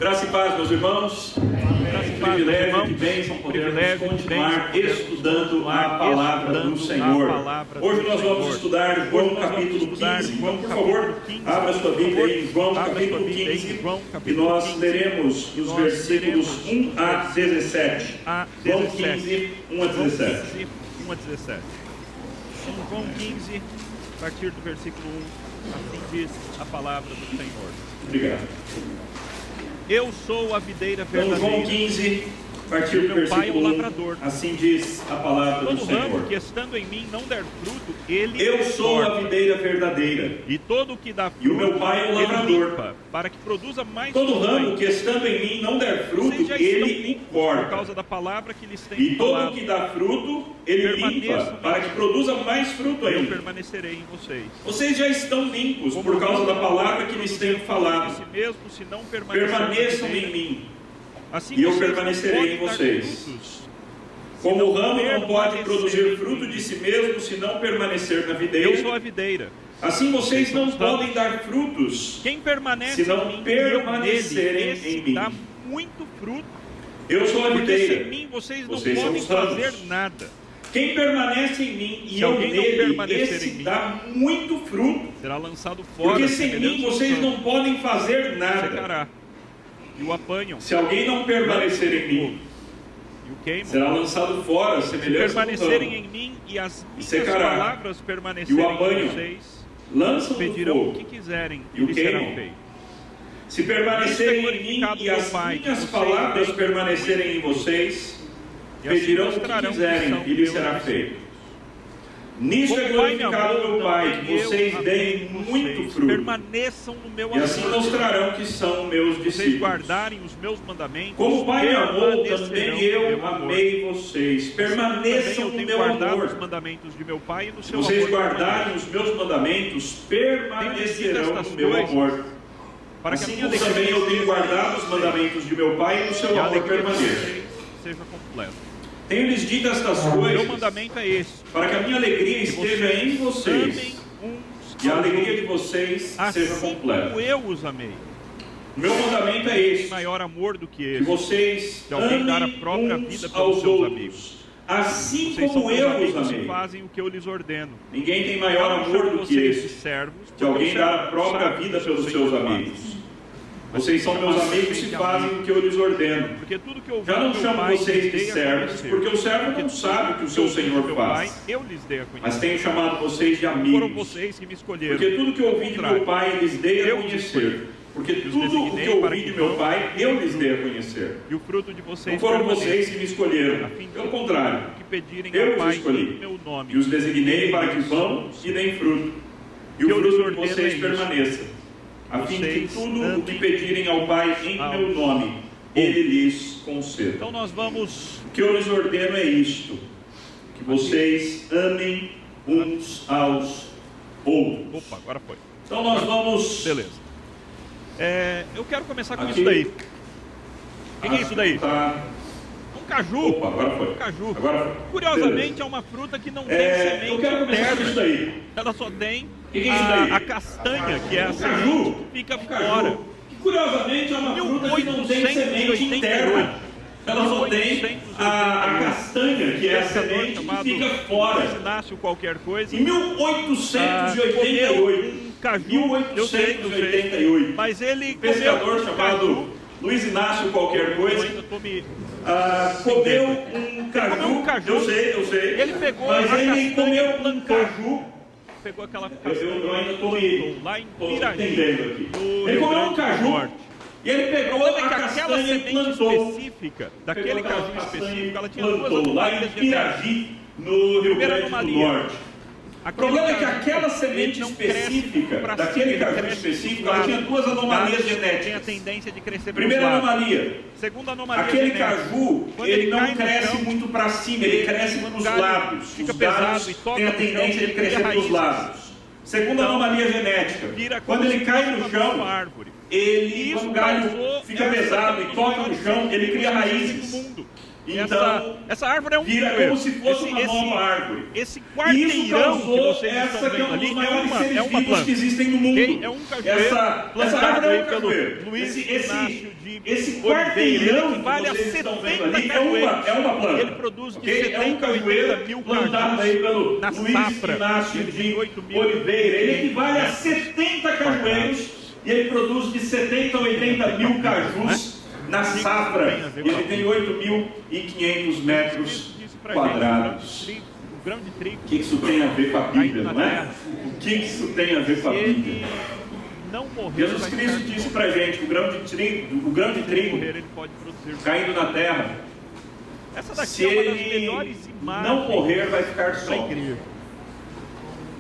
Graça e paz, meus irmãos. Privilégio e bênção podermos continuar estudando a palavra do Senhor. Hoje nós vamos estudar João capítulo 15. Então, por favor, abra sua Bíblia aí em João capítulo 15 e nós leremos os versículos 1 a 17. João 15, 1 a 17. João 15, a partir do versículo 1, assim diz a palavra do Senhor. Obrigado. Eu sou a videira verdadeira. João 15, a partir do versículo 1, assim diz a palavra do Senhor. Todo ramo que estando em mim não der fruto, ele Eu sou a videira verdadeira, e todo o que dá fruto, e o meu Pai é o lavrador. limpa, para que produza mais Todo fruto ramo ainda. que estando em mim não der fruto, Vocês já ele estão por corta. causa da palavra que lhes tem E todo falado. o que dá fruto, ele limpa, para que produza mais fruto Eu ainda. permanecerei em vocês. Vocês já estão limpos por causa da palavra que lhes tenho De falado. si mesmo, se não permanecerem Permaneçam na em videira. mim, Assim e eu vocês permanecerei não em podem dar vocês. frutos, Como o ramo não pode permanecer produzir em fruto mim. de si mesmo se não permanecer na Eu sou videira, a videira. assim vocês não Vocês são podem dar frutos Quem permanece se não em mim e eu permanecerem nele, em esse mim. dá muito fruto. Eu sou a Porque sem videira, mim vocês não vocês são podem os ramos. fazer nada. Quem permanece em mim e Se eu alguém não nele, permanecer esse em mim, dá muito fruto. Será lançado fora. Porque sem semelhante mim ao vocês campo, não podem fazer nada. secará. E o apanham. Se alguém não permanecer em mim, E o queimam. será lançado fora, Se semelhante ao permanecerem ramo. em mim e as minhas secará. palavras E permanecerem o apanham. em vocês, Lançam no pedirão o que fogo. quiserem E o lhes será queimam. feito. Se permanecerem em mim glorificado e as meu Pai, minhas que palavras vocês permanecerem em vocês, E assim pedirão o que mostrarão quiserem são e lhes meus será discípulos. feito. Nisto é Como o Pai me glorificado amou, meu Pai, que também eu vocês amei deem muito vocês. fruto. Permaneçam no meu E assim amor. mostrarão que são meus Vocês discípulos. guardarem os meus mandamentos. Como o Pai me amou, permanecerão também no eu meu amor. amei vocês. Permaneçam Também eu no tenho meu guardado os amor. mandamentos de meu Pai e no Se seu vocês amor guardarem permanece. os meus mandamentos, permanecerão no meu coisas, amor. Para que a Assim minha como também eu tenho alegria guardado os mandamentos de meu Pai e no seu e a amor alegria de permaneça. vocês seja completa. Tenho-lhes dito estas O meu coisas mandamento é esse: para que a minha alegria esteja em vocês amem uns e a aos alegria outros, de vocês seja assim como completa. eu os amei. O meu mandamento é Tem este: maior amor do que que esse. vocês De alguém dar a amem própria uns vida pelos aos seus outros, amigos. assim Vocês são como meus eu os amigos e amei. fazem o que eu lhes ordeno. Ninguém tem maior Eu não amor chamo do que vocês de esse, servos, de porque alguém o dar a servo própria sabe vida o que o pelos Senhor seus faz. amigos. Vocês são meus amigos e fazem o que eu lhes ordeno. Porque tudo que eu ouvi Já não do meu chamo Pai vocês de lhes dei a servos, conhecer. porque o servo não Porque sabe o que o seu tudo que Senhor meu Pai, faz. eu lhes dei a conhecer. Mas tenho chamado vocês de Foram amigos, vocês que me escolheram. porque tudo que eu ouvi de meu Pai lhes dei a Eu os conhecer. escolhi. Porque Os tudo o que designei eu para ouvi que de meu vão Pai, e eu deem lhes fruto. dei a conhecer. E o fruto de vocês Não foram permaneça, vocês que me escolheram, a fim de pelo contrário, que pedirem eu ao os Pai escolhi, em meu nome. e os designei para que vão e deem fruto, e O que o eu lhes fruto de ordeno vocês é isso. permaneça, a fim de que Vocês tudo o que amem pedirem ao Pai em aos meu nome, Ele lhes conceda. Então nós vamos... O que eu lhes ordeno é isto: que vocês amem uns aos outros. Opa, agora foi. Então nós vamos... Beleza. Eu quero começar com Aqui. isso daí. O que é isso daí? Tá. Um caju. Opa, agora foi. Um caju. Agora foi. Curiosamente Beleza. é uma fruta que não tem Eu semente quero começar com interna. isso daí. Ela só tem Que é isso daí? a castanha, que é a O semente caju. que fica O fora. caju. Que curiosamente é uma fruta que não tem semente 1888. interna. Ela só tem a castanha, que é a semente que fica fora. Inácio qualquer coisa. Em 1888. Comeu um caju, eu sei, 1888. mas ele Um pescador comeu um chamado caju. Luiz Inácio qualquer Eu coisa ainda tô me... comeu um caju. comeu um caju. Eu sei. Ele pegou mas a ele castanha comeu e um plantou. caju. Pegou aquela Eu castanha ainda estou lá em entendendo Piraí, aqui. no Ele Rio comeu Grande um do caju Norte. e ele O pegou problema a é que aquela castanha e semente plantou. específica, daquele Pegou aquela caju castanha específico, e ela tinha duas plantou lá em anomalias genéticas. Piragi, no Rio Primeira Grande do anomalia. Norte. O problema é que aquela semente específica, daquele caju específico, ela tinha duas anomalias Tem a genéticas. tendência de crescer pelos Primeira lados. anomalia: Segunda anomalia aquele genética. caju, Quando ele cai não no cresce chão, muito para cima, ele cresce quando nos o galho lados. fica Os pesado galhos e toca têm a no chão, tendência de ele cria crescer pelos raízes. lados. Segunda Então, anomalia genética: Vira como quando ele se cai fosse no uma chão, nova árvore. ele, Isso quando o galho causou fica essa pesado e toca no chão, ele cria no raízes. mundo. Então, essa árvore é um vira cajueiro. como se fosse uma nova árvore. Esse E isso quarteirão que causou vocês essa estão que é vendo um dos ali maiores é seres uma vivos planta. que existem no mundo. Okay? É um cajueiro Essa plantado árvore é aí um pelo cajueiro. Luiz Inácio de Esse Oliveira. quarteirão Ele que vale a vocês estão vendo 70 ali cajueiros. é uma planta. Ele produz de Okay? 70 É um cajueiro 80 mil plantado aí pelo na Luiz safra. Inácio Ele tem de 8 mil Oliveira. Ele equivale a 70 cajueiros e ele produz de 70 a 80 mil cajus na safra. E ele tem 8.500 metros quadrados. O grão de trigo. O que isso tem a ver com a Bíblia, não é? O que isso tem a ver com a Bíblia? Não morrer, Jesus Cristo disse pra gente que o grão de trigo ele pode produzir. caindo na terra, Essa daqui se é uma das ele melhores imagens não morrer, vai ficar da só. igreja.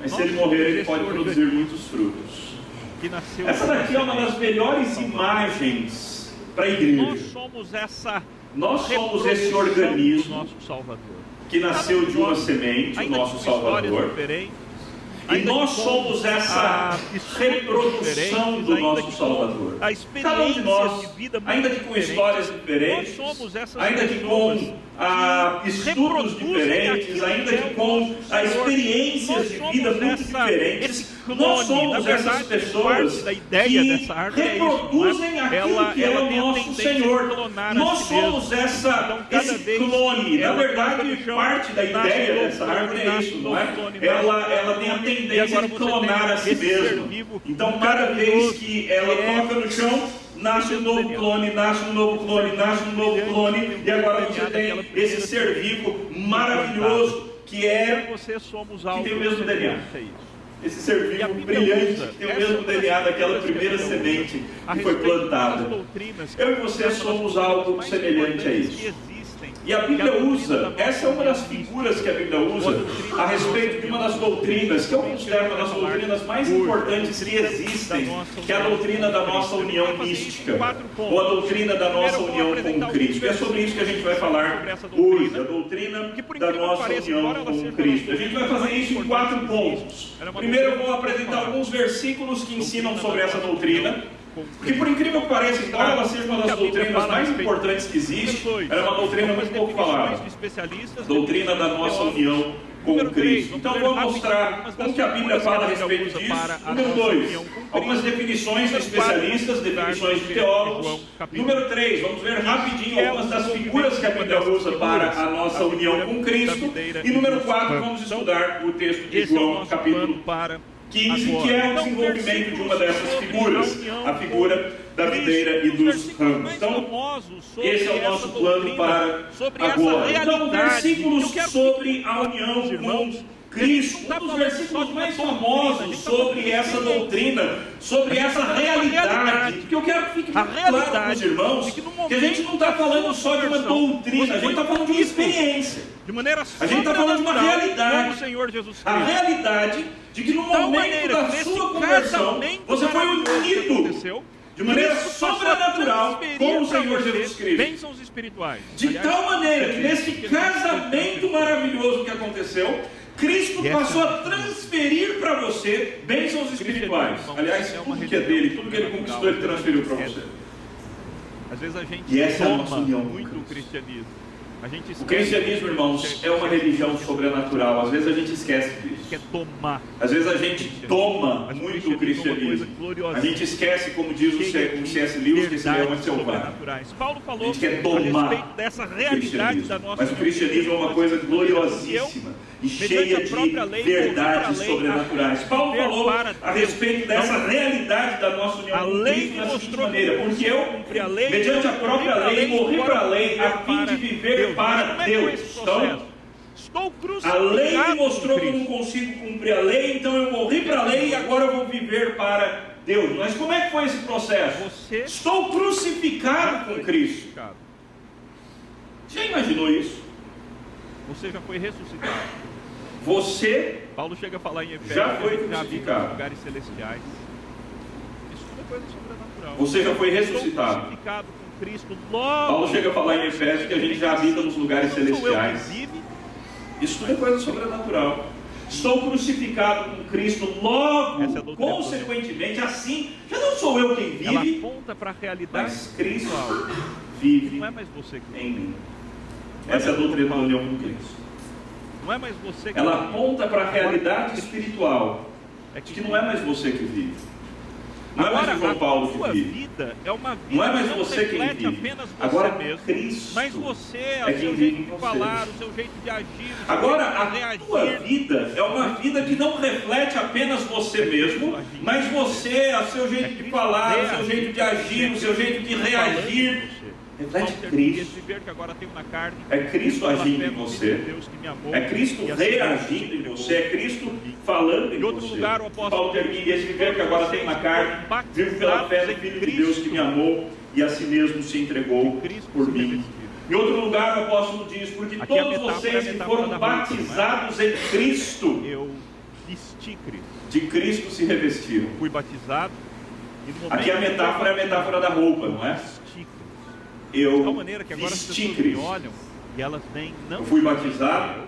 Mas se ele morrer, ele pode produzir muitos frutos. Que nasceu Essa daqui é uma das melhores imagens para a igreja. Nós somos esse organismo do nosso Salvador, que nasceu de uma semente, o nosso Salvador. E nós somos essa reprodução do nosso Salvador. Cada um de nós, ainda que com histórias diferentes, ainda que com estudos diferentes, ainda que com experiências de vida muito diferentes, nós somos essas pessoas que reproduzem aquilo que é o nosso Senhor. Nós somos esse clone. Na verdade, parte da ideia dessa árvore é isso, não é? Ela tem a tendência de clonar a si mesma. Então, cada vez que ela toca no chão, nasce um novo clone, nasce um novo clone, nasce um novo clone, e agora você tem esse ser vivo maravilhoso que tem o mesmo DNA. Esse ser vivo brilhante que tem o mesmo DNA daquela primeira semente que foi plantada. Eu e você somos algo semelhante a isso. E a Bíblia usa, essa é uma das figuras que a Bíblia usa a respeito de uma das doutrinas, que eu considero uma das doutrinas mais importantes que existem, que é a doutrina da nossa união mística, ou a doutrina da nossa união com Cristo. E é sobre isso que a gente vai falar hoje, a doutrina da nossa união com Cristo. A gente vai fazer isso em 4 pontos. Primeiro eu vou apresentar alguns versículos que ensinam sobre essa doutrina, porque por incrível que pareça, embora ela seja uma das doutrinas mais importantes que existe, ela é uma doutrina muito pouco falada. Doutrina da nossa união com Cristo. Então vou mostrar como que a Bíblia fala a respeito disso. Número 2, algumas definições de especialistas, definições de teólogos. Número 3, vamos ver rapidinho algumas das figuras que a Bíblia usa para a nossa união com Cristo. E número 4, vamos estudar o texto de João, capítulo 15, que é o desenvolvimento de uma dessas figuras, a figura da videira e dos ramos. Então, esse é o nosso plano para agora. Então, versículos sobre a união com Cristo, um dos versículos mais famosos sobre essa doutrina, sobre essa realidade, porque eu quero que fique muito claro para os irmãos que a gente não está falando só de uma doutrina, a gente está falando de uma experiência. A gente está falando de uma realidade. A realidade de que no momento da sua conversão, você foi unido de maneira sobrenatural com o Senhor Jesus Cristo. De tal maneira que nesse casamento maravilhoso que aconteceu, Cristo passou a transferir para você bênçãos espirituais. Aliás, tudo que é dele, tudo que ele conquistou, ele transferiu para você. Às vezes a gente E essa é a nossa união com muito o Cristo. cristianismo. O cristianismo, irmãos, é uma religião sobrenatural. Às vezes a gente esquece disso. Quer tomar. Às vezes a gente toma muito o cristianismo. A gente esquece, como diz o C.S. Lewis, que esse leão é selvagem. Paulo A falou gente quer a tomar respeito dessa o realidade da cristianismo. nossa Mas o cristianismo é uma coisa gloriosíssima e cheia de verdades sobrenaturais. Paulo falou a respeito dessa realidade da nossa união com Cristo da seguinte maneira: porque eu, mediante a própria lei, morri para a lei a fim de viver para Deus. Então, a lei me mostrou que eu não consigo cumprir a lei, então eu morri para a lei e agora eu vou viver para Deus. Mas como é que foi esse processo? Estou crucificado com Cristo. Já imaginou isso? Você já foi ressuscitado. Você Paulo chega a falar em Efésios, já foi habita crucificado. em lugares celestiais. Isso tudo é coisa sobrenatural. Você já foi Estou ressuscitado. crucificado com Cristo. Paulo chega a falar em Efésios que a gente já habita nos lugares celestiais. Isso tudo é coisa sobrenatural. Estou crucificado com Cristo, logo, consequentemente, assim, já não sou eu quem Ela vive, aponta para a realidade mas Cristo espiritual. vive Não é mais você que em mim. Essa é a doutrina da união com Cristo. Não é mais você que Ela vive. aponta para a realidade espiritual, É de que não é mais você que vive. Não é Agora, mais o João Paulo a sua que vive. vida é uma vida Não é mais que não você quem reflete vive. apenas você Agora, mesmo, Cristo mas você, é o quem seu vive jeito em de você. falar, o seu jeito de agir, o seu Agora, jeito de a tua reagir. vida é uma vida que não reflete apenas você mesmo, mas você, o seu jeito de falar, o seu jeito de agir, o seu jeito de reagir, reflete Cristo. Viver que agora tenho na carne, É Cristo pela agindo fé em no Filho você. de Deus que me amou, É Cristo e assim reagindo em entregou. você, é Cristo falando em Em outro você. lugar, o apóstolo Paulo termina esse viver que agora tem na carne, vivo pela fé no Filho de Deus que me amou e a si mesmo se entregou por mim. Em outro lugar, o apóstolo diz: porque Aqui é a todos metáfora, vocês que a metáfora foram da roupa, batizados em Cristo, Eu vesti Cristo. de Cristo se revestiram. Fui batizado e no momento Aqui a metáfora é a metáfora da roupa, não é? vesti Cristo. Eu De tal maneira que agora as vesti pessoas me Cristo. olham e elas veem não Eu fui batizado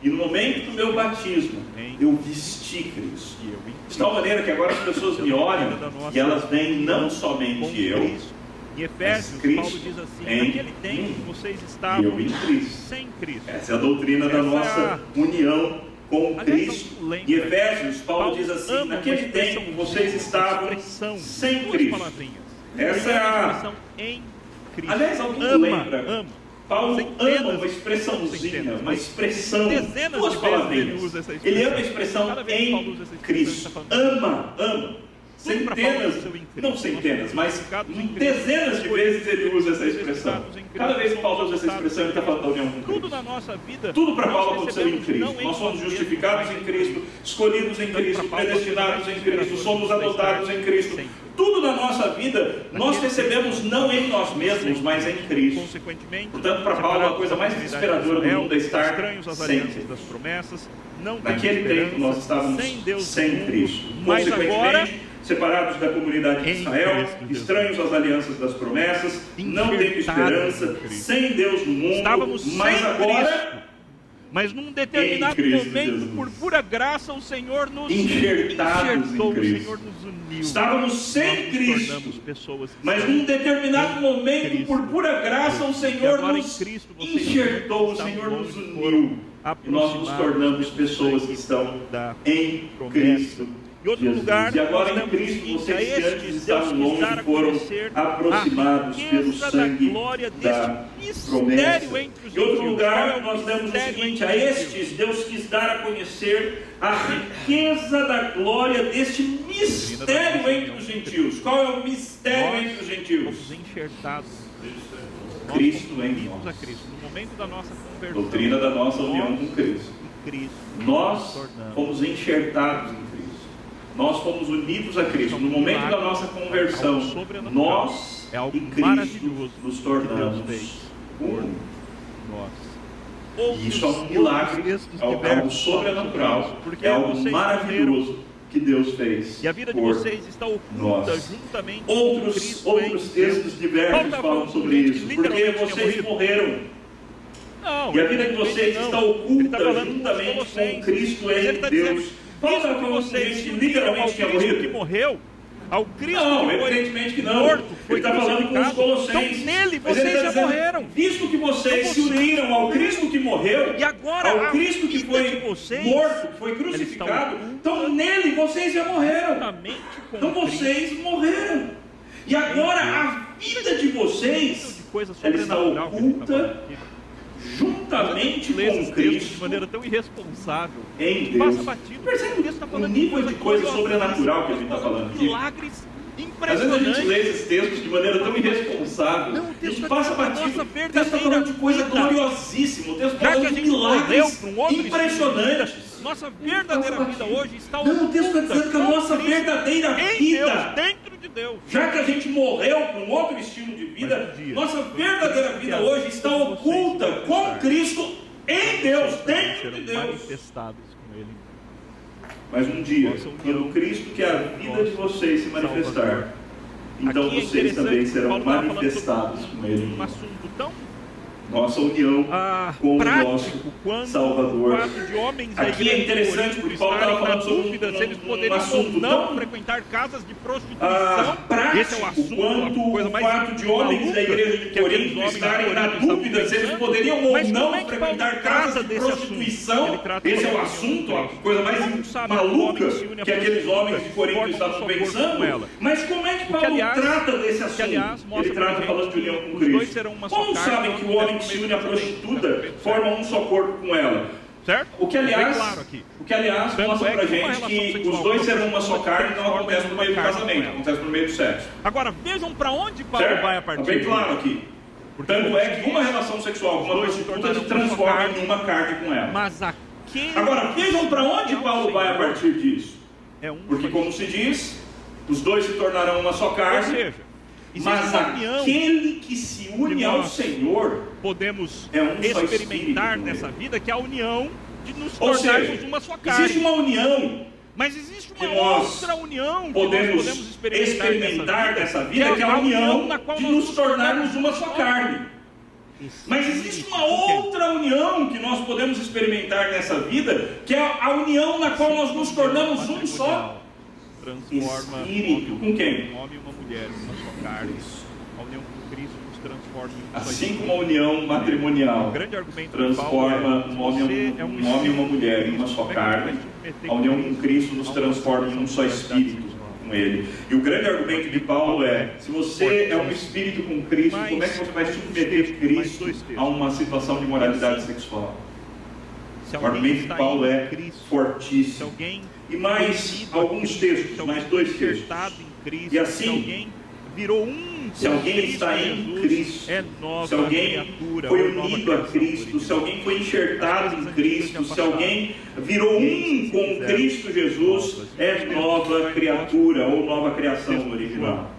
e no momento do meu batismo eu vesti Cristo. que eu em De tal maneira que agora as pessoas me olham e elas veem não com somente eu, Cristo. Em Efésios, Cristo Paulo diz assim: em naquele tempo mim, vocês e estavam eu em Cristo. sem Cristo. Essa é a doutrina da Essa nossa é a- união com Aliás, Cristo. eu lembro, Em Efésios, Paulo Paulo diz assim: ama naquele uma expressão tempo vocês estavam expressão, sem duas Cristo. palavrinhas. Essa Primeira é a... expressão em Cristo. Aliás, alguém ama, lembra? ama. Paulo Centenas, ama uma expressãozinha, centenas, uma mas expressão, dezenas duas de vezes palavrinhas. ele usa essa Ele ama a expressão. expressão Cada vez que Paulo em usa essa expressão, Cristo. ele está falando Ama, ama. Tudo para Paulo Centenas, é seu em Cristo. não centenas, mas Santificados em Cristo. dezenas de vezes ele usa essa expressão. Santificados em Cristo. Cada vez que Paulo usa essa expressão, ele está falando da união com tudo Cristo. na nossa vida. Tudo para nós Paulo aconteceu em recebemos não Cristo. Nós somos nós justificados mesmos, em Cristo, escolhidos em Cristo, predestinados em Cristo, somos adotados em Cristo. Tudo na nossa vida nós recebemos não em nós mesmos, mas em Cristo. Consequentemente, Portanto, para Paulo, a coisa mais desesperadora do mundo é estar estranhos às sem alianças Cristo. das promessas, não temos Naquele esperança, tempo nós estávamos sem Deus sem no mundo, Cristo. mas agora Consequentemente, separados da comunidade de em Israel, Cristo Jesus. estranhos às alianças das promessas, não tendo Enxertados esperança, em Cristo. sem Deus no mundo, estávamos mas sem agora Cristo. Mas num determinado em Cristo momento, Jesus. por pura graça, o Senhor nos Enxertados enxertou, em o Cristo. Senhor nos uniu. estávamos sem Nós nos Cristo. tornamos pessoas que Mas são num determinado em momento, Cristo. por pura graça, o E Senhor agora em nos Cristo vocês enxertou, o estão Senhor nos longe, uniu. foram E nós nos tornamos aproximados pessoas que pelo estão sangue da em promessa. Cristo Em outro Jesus. lugar, E agora nós em lemos o Cristo, seguinte: vocês a que estes antes Deus estavam quis longe dar a foram conhecer aproximados a pelo riqueza sangue da glória da deste promessa. mistério entre os Em outro gentios. Qual é lugar, o nós lemos o mistério seguinte: entre a os gentios? estes Deus quis dar a conhecer a riqueza da glória deste mistério entre os gentios. Qual é o mistério Nós entre os gentios? fomos enxertados. Nós Cristo fomos em unidos nós. a Cristo. No momento da nossa conversão, Doutrina da nossa união com Cristo. em Cristo, Nós tornamos. fomos enxertados em Cristo. Nós fomos unidos a Cristo. No momento da nossa conversão, algo sobrenatural. nós É algo e Cristo maravilhoso nos que Deus tornamos fez um. nós. E isso é um milagre, é algo sobrenatural, porque é algo vocês maravilhoso que Deus fez. E a vida de por vocês está oculta nós. juntamente com Outros Cristo em textos Deus. diversos Paulo tá falam falando sobre de gente isso. que Porque literalmente vocês tinha morreram. Não, E a vida de evidentemente vocês não. está Ele oculta tá falando com juntamente com Colossenses. Cristo Mas ele em está Deus. dizendo, Paulo isso está que falando de vocês gente se que uniram literalmente ao tinha Cristo que morrido. morreu, ao Cristo Não, que foi evidentemente que não. morto, foi Ele está falando com os crucificado. colossenses. Então nele Mas ele vocês está já dizendo, morreram. visto que vocês Então se vocês uniram ao Cristo que morreu, E agora ao a Cristo que vida foi de vocês, morto, que foi ela está crucificado, oculta então nele vocês já morreram. juntamente com Então Cristo. vocês morreram. E agora a vida de vocês, De coisa ela está sobrenatural que ele está oculta falando aqui. juntamente Lê esses com textos de Cristo maneira tão irresponsável. em Que passa Deus. batido. Percebe O texto está o falando nível de coisa gloriosa, sobrenatural que a gente está falando aqui? milagres Às vezes a gente impressionantes. lê esses textos de maneira tão irresponsável. Não, o A texto gente está passa falando da batido. nossa O texto está falando de verdadeira coisa vida. gloriosíssima. O texto está Já que falando a de gente morreu milagres para um outro estilo de impressionantes. vida, nossa verdadeira vida hoje está Não, o texto está oculta dizendo que a com nossa Cristo verdadeira em Deus, vida, dentro de Deus. já que a gente morreu para um outro estilo de vida, Mas um dia, nossa verdadeira vida que hoje está vocês oculta vão com estar. Cristo em Deus, dentro Serão de Deus. manifestados com Ele. Mas um dia, Nossa união, quando Cristo, que é a vida de vocês, se manifestar, Salvador. então Aqui é vocês interessante também que serão Paulo estava falando manifestados sobre com Ele. um assunto tão nossa união com o nosso Salvador. De homens aqui é interessante porque Paulo estava falando sobre se eles poderiam assunto ou não tão frequentar casas de prostituição. prático Esse é o assunto, quanto a coisa o mais fato de homens da igreja de Corinto estarem na dúvida se eles poderiam ou não frequentar casas de prostituição. Esse é o assunto, a coisa mais maluca que aqueles homens de Corinto estavam pensando. Mas como é que Paulo trata desse assunto? Ele trata falando de união com Cristo. Como sabem que o homem que se une à prostituta forma um só corpo com ela? Certo? O que aliás mostra pra gente que os dois serão uma só carne, não acontece por meio do casamento, acontece por meio do sexo. Agora vejam para onde Paulo vai a partir disso. Bem claro aqui. Tanto é que uma relação sexual com uma prostituta se transforma em uma carne com ela. Agora vejam para onde Paulo vai a partir disso. Porque como se diz, os dois se tornarão uma só carne. Mas aquele que se une ao Senhor podemos experimentar nessa vida, que é a união de nos tornarmos uma só carne. Existe uma união, mas existe uma outra união que podemos experimentar nessa vida, que é a união de nos tornarmos uma só carne. Mas existe uma outra união que nós podemos experimentar nessa vida, que é a união na qual nós nos tornamos um só espírito. Com quem? Um homem e uma mulher, uma só carne. A união com Cristo nos transforma em um só assim espírito. como a união matrimonial transforma um homem e uma mulher em uma só carne, a união com Cristo nos transforma em um só espírito com Ele. E o grande argumento de Paulo é: se você é um espírito com Cristo, como é que você vai submeter Cristo a uma situação de moralidade sexual? O argumento de Paulo é fortíssimo. E mais alguns textos, mais dois textos. E assim, se alguém está em Cristo, se alguém foi unido a Cristo, se alguém foi enxertado em Cristo, se alguém virou um com Cristo Jesus, é nova criatura ou nova criação no original.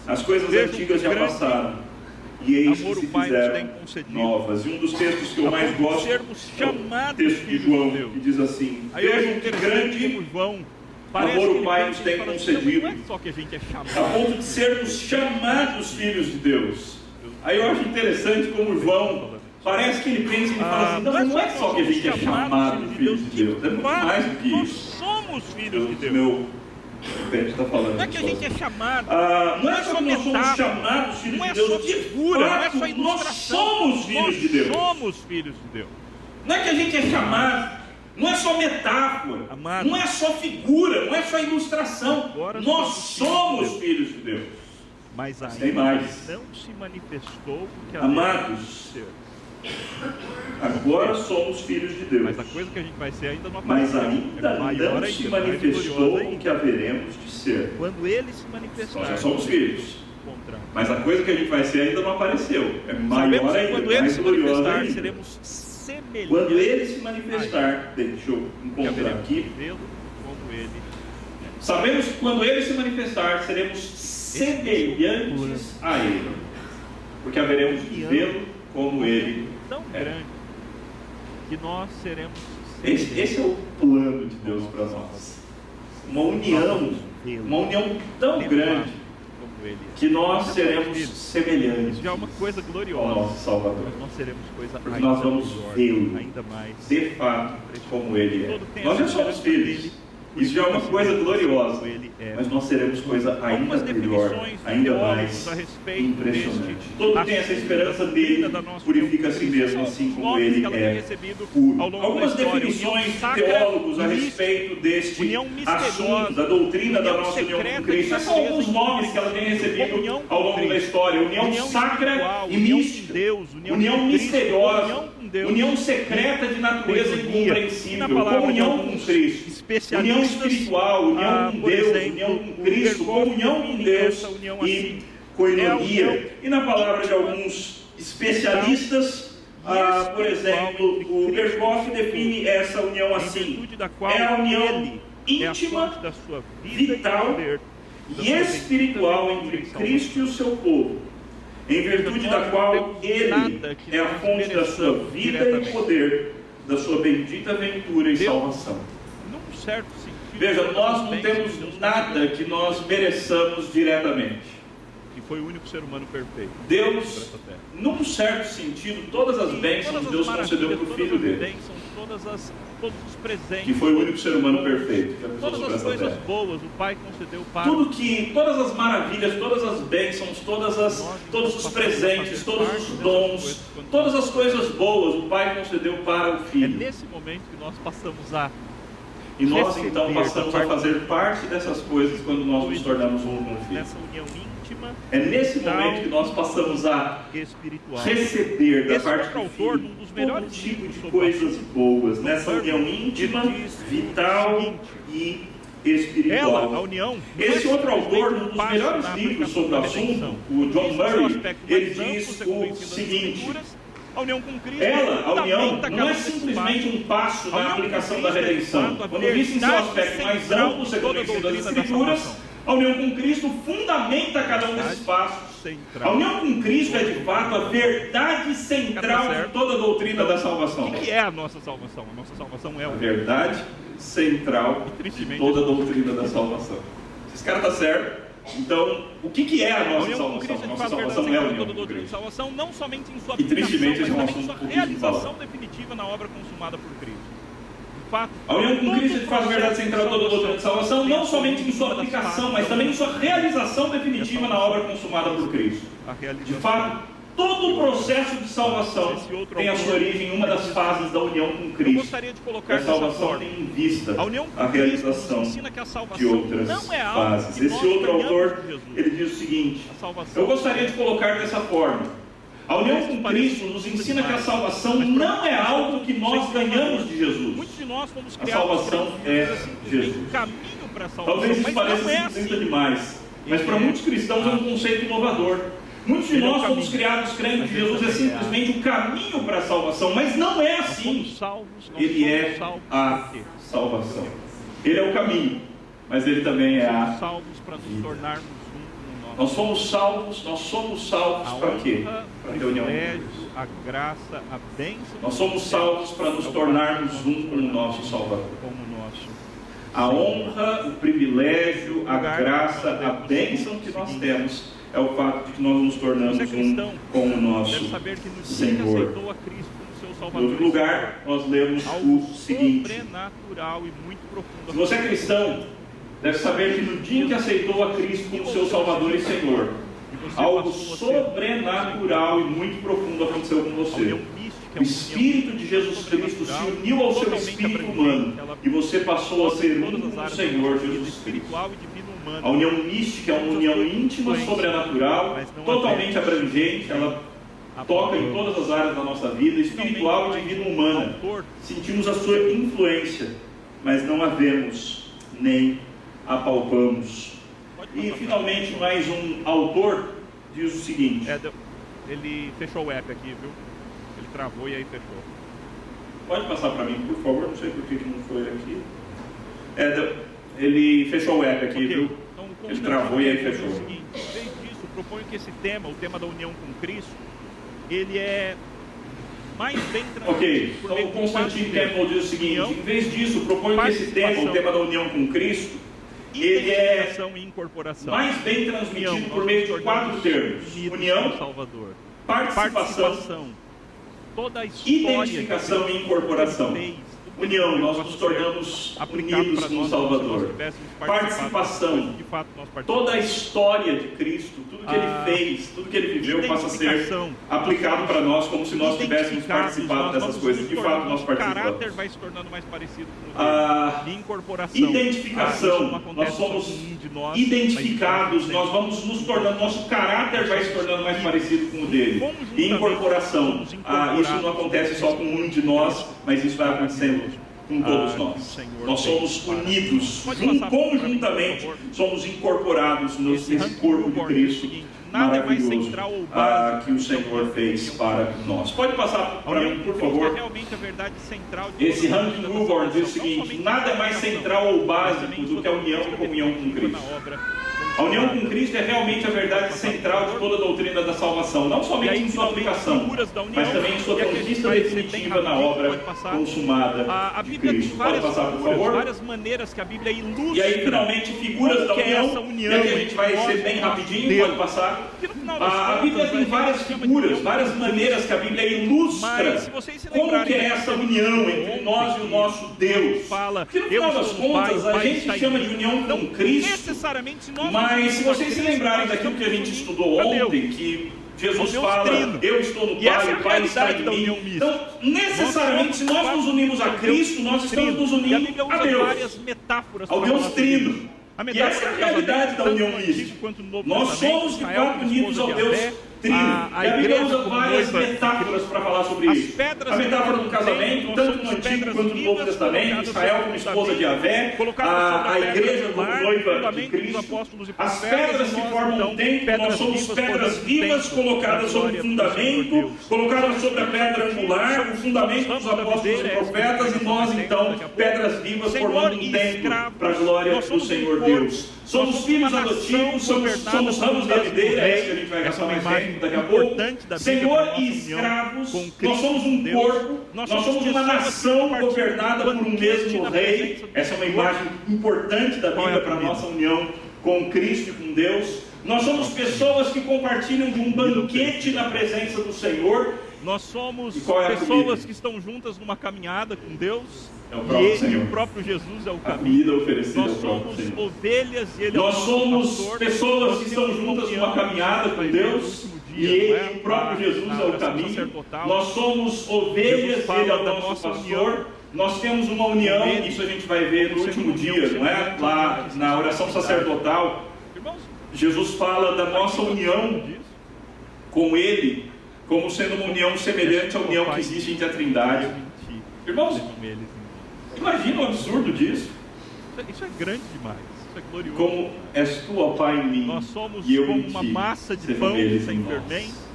As coisas antigas já passaram e eis que se fizeram novas. E um dos textos que eu mais gosto é o texto de João, que diz assim: vejam que grande amor o Pai nos tem concedido, a ponto de sermos chamados filhos de Deus. Aí eu acho interessante como João, parece que ele pensa, ele fala assim: não é só que a gente é chamado de filhos de Deus, é muito mais do que isso. Nós somos filhos de Deus. Meu Pedro está falando. Não é que a gente é chamado, não é só que nós somos chamados filhos de Deus, de figura, não é só fato, nós somos filhos de Deus. Somos filhos de Deus. Não é que a gente é chamado, não é só metáfora, não é só figura, não é só ilustração. Nós somos filhos de Deus. Mas ainda tem mais. Não se manifestou o que amados, agora somos filhos de Deus. Mas a coisa que a gente vai ser ainda não apareceu. Mas ainda não se manifestou o que haveremos de ser. Quando ele se manifestar, nós já somos filhos. Mas a coisa que a gente vai ser ainda não apareceu. É maior ainda, mais gloriosa ainda. Seremos semelhantes. Quando ele se manifestar, deixa eu encontrar aqui. Como ele. Sabemos que quando ele se manifestar, seremos semelhantes a ele, porque haveremos de vê-lo como ele tão grande que nós seremos esse é o plano de Deus para nós. Uma união tão grande que nós seremos semelhantes. Isso já é uma coisa gloriosa ao nosso Salvador. Mas nós seremos coisa porque nós vamos vê-lo ainda mais de fato como ele é. Nós já somos filhos. Isso já é uma coisa gloriosa, mas nós seremos coisa ainda melhor, ainda mais impressionante. Todo tem essa esperança dele, purifica a si mesmo, assim como ele é puro. Algumas definições de teólogos a respeito deste assunto, da doutrina da nossa união com Cristo, esses são alguns nomes que ela tem recebido ao longo da história: união sacra e mística, união misteriosa, união secreta de natureza incompreensível, comunhão com Cristo, união espiritual, união com Deus, união com Cristo, comunhão com Deus e coinonia. E na palavra de alguns especialistas, por exemplo, o Berkhoff define essa união assim: é a união íntima, vital e espiritual entre Cristo e o seu povo, em virtude da qual Ele é a fonte da sua vida e poder, da sua bendita ventura e salvação. Certo sentido. Veja, nós não temos nada que nós mereçamos diretamente. foi o único ser humano perfeito. Deus, num certo sentido, todas as bênçãos Deus concedeu para o Filho dele, todos os presentes, que foi o único ser humano perfeito que pisou todas sobre as essa coisas terra. boas, o Pai concedeu para Todas as maravilhas, todas as bênçãos, todos os presentes, todos os dons, todas as coisas boas, o Pai concedeu para o É Filho. nesse momento que nós passamos a E nós então passamos a fazer parte dessas coisas quando nós nos tornamos um com o Filho. nessa união íntima É nesse momento que nós passamos a espiritual. receber da Esse parte outro do autor, Filho num dos todo melhores tipo livros de sobre coisas boas, nessa Ele união íntima, diz vital o seguinte: e ela, espiritual. a união, Esse não é outro autor, num simplesmente dos passo melhores na livros aplicação sobre o da assunto, redenção. o John Isso é um Murray, aspecto ele mais amplo, diz segundo o ensino das seguinte: Escrituras. A união com Cristo a união fundamenta não cada é um desses simplesmente passos. um passo A na união com aplicação da Cristo é, de redenção. fato, a Quando visto em seu verdade aspecto mais central amplo, de segundo toda o a ensino das doutrina da Escrituras, salvação. a união com Cristo fundamenta cada um desses passos. A Central. união com Cristo é de fato a verdade central de toda a doutrina da salvação. O que é a nossa salvação? A nossa salvação é A o verdade central de toda a doutrina da salvação. Esse cara está certo. Então, o que é a A nossa união com salvação? Cristo A é de nossa fato a verdade salvação é a central de união toda a com doutrina da Cristo. salvação, não somente em sua E tristemente aplicação, esse é um mas também em assunto sua pouco difícil de falar. realização definitiva na obra consumada por Cristo. De fato, A união com Cristo é de fato a verdade todo central de toda a doutrina de salvação, não somente em sua uma das aplicação, partes mas da também em sua realização definitiva na obra consumada por Cristo. a De realização. fato, todo o processo de salvação tem a sua origem em uma das fases da união com Eu Cristo. gostaria de colocar A dessa salvação forma. tem em vista A união a com Cristo nos realização ensina que a de salvação outras não é algo fases. que Esse nós outro ganhamos autor, de Jesus. ele diz o seguinte: A salvação eu gostaria de colocar dessa forma. A união com Cristo nos ensina que a salvação não é algo que nós ganhamos de Jesus. Muitos de nós fomos A criados salvação crendo é que Jesus é simplesmente Jesus. o caminho para a salvação, Talvez isso mas pareça não é simplista assim. demais, mas para muitos cristãos é um conceito inovador. Muitos de Ele é o nós fomos caminho. criados crendo que Mas ele Jesus é também é simplesmente o caminho para a salvação, mas não é Nós assim. somos salvos, nós Ele somos é salvos a por quê? salvação. Ele é o caminho, mas ele também é Somos a... salvos para nos tornarmos um com o Nós somos salvos para quê? honra, Para ter união. privilégio, a graça, a bênção. Nós somos salvos para nos tornarmos um com o nosso Salvador. Como nosso. A honra, o privilégio, a graça, a bênção que nós temos é o fato de que nós nos tornamos Você é cristão, um com o nosso deve saber que no dia que Senhor. aceitou a Cristo como seu Em Salvador, outro lugar, nós lemos algo o seguinte: sobrenatural e muito profundo. se você é cristão, deve saber que no dia que aceitou a Cristo como seu Salvador e Senhor, algo sobrenatural e muito profundo aconteceu com você. O Espírito de Jesus Cristo se uniu ao seu espírito humano e você passou a ser um com o Senhor Jesus Cristo. A união mística é uma união íntima, sobrenatural, totalmente abrangente, ela toca em todas as áreas da nossa vida, espiritual e divina humana. Sentimos a sua influência, mas não a vemos nem apalpamos. E finalmente mais um autor diz o seguinte: ele fechou o app aqui, viu? Ele travou e aí fechou. Pode passar para mim, por favor, não sei por que não foi aqui. Ele fechou o app aqui, viu? Então, Ele travou e aí fechou. O seguinte, em vez disso, proponho que esse tema, o tema da união com Cristo, ele é mais bem transmitido Ok, por então meio o de Constantino Campbell diz o seguinte: união, em vez disso, proponho que esse tema, o tema da união com Cristo, ele é identificação e incorporação. mais bem transmitido por meio de 4 termos: união, Salvador, participação, toda a história identificação e incorporação. União, nós nos tornamos unidos com o Salvador. Participação, toda a história de Cristo, tudo que ele fez, tudo que ele viveu passa a ser aplicado para nós como se nós tivéssemos participado dessas coisas. De fato, nós O caráter participamos. vai se tornando mais parecido com o dele. Incorporação. Identificação, Isso não acontece nós somos só com um de nós, identificados, mas nós vamos nos tornando, nosso caráter vai se tornando mais parecido com o dele. E incorporação, isso não acontece só com um de nós, mas isso vai acontecendo com todos nós. Nós somos unidos, conjuntamente, somos incorporados nesse corpo de Cristo maravilhoso que o Senhor fez para nós. Pode passar para mim, por favor. Esse Rankin Newborn diz o seguinte: nada é mais central ou básico do que a união e comunhão com Cristo. A união com Cristo é realmente a verdade central de toda a doutrina da salvação, não somente em sua aplicação, mas também em sua conquista definitiva na obra consumada de Cristo. Pode passar, por favor? Várias maneiras que a Bíblia ilustra. E aí, finalmente, figuras da união, e aqui a gente vai ser bem rapidinho, pode passar. A Bíblia tem várias figuras, várias maneiras que a Bíblia ilustra como que é essa união entre nós e o nosso Deus. Porque no final das contas, a gente chama de união com Cristo, mas se vocês se lembrarem daquilo que a gente estudou ontem, que Jesus fala, eu estou no Pai, o Pai está em mim. Então, necessariamente, se nós nos unimos a Cristo, nós estamos nos unindo a Deus, ao Deus Trino. E essa é a realidade da união mística. Nós somos de fato unidos ao Deus Trino. E a Bíblia usa várias metáforas para falar sobre isso. A metáfora do casamento, tanto no Antigo quanto no Novo Testamento, Israel como esposa de Yahvé, a igreja como noiva de Cristo, as pedras que formam o templo, nós somos pedras vivas colocadas sobre o fundamento, colocadas sobre a pedra angular, o fundamento dos apóstolos e profetas, e nós então, pedras vivas formando um templo para a glória do Senhor Deus. Somos filhos adotivos, somos ramos da videira, é isso que a gente vai gastar mais tempo daqui a pouco. Senhor e escravos, nós somos um corpo, nós somos uma nação governada por um mesmo rei. Essa é uma imagem importante da Bíblia para a nossa união com Cristo e com Deus. Nós somos pessoas que compartilham de um banquete na presença do Senhor. Nós somos pessoas que estão juntas numa caminhada com Deus. E o próprio Jesus é o caminho. Comida oferecida nós somos ovelhas e Ele é o Nós somos pastor. pessoas que estão juntas numa caminhada com Deus e Ele, o próprio Jesus, é o caminho. Nós somos ovelhas e Ele é o nosso pastor. Nós temos uma união, isso a gente vai ver no último dia, não é? Lá na oração sacerdotal, Jesus fala da nossa união com Ele, como sendo uma união semelhante à união que existe entre a Trindade. Irmãos, imagina o absurdo disso. Isso é grande demais. Isso é glorioso. Como és tu, ó Pai, em mim, nós somos e eu como em ti, uma massa de pão sem fermento.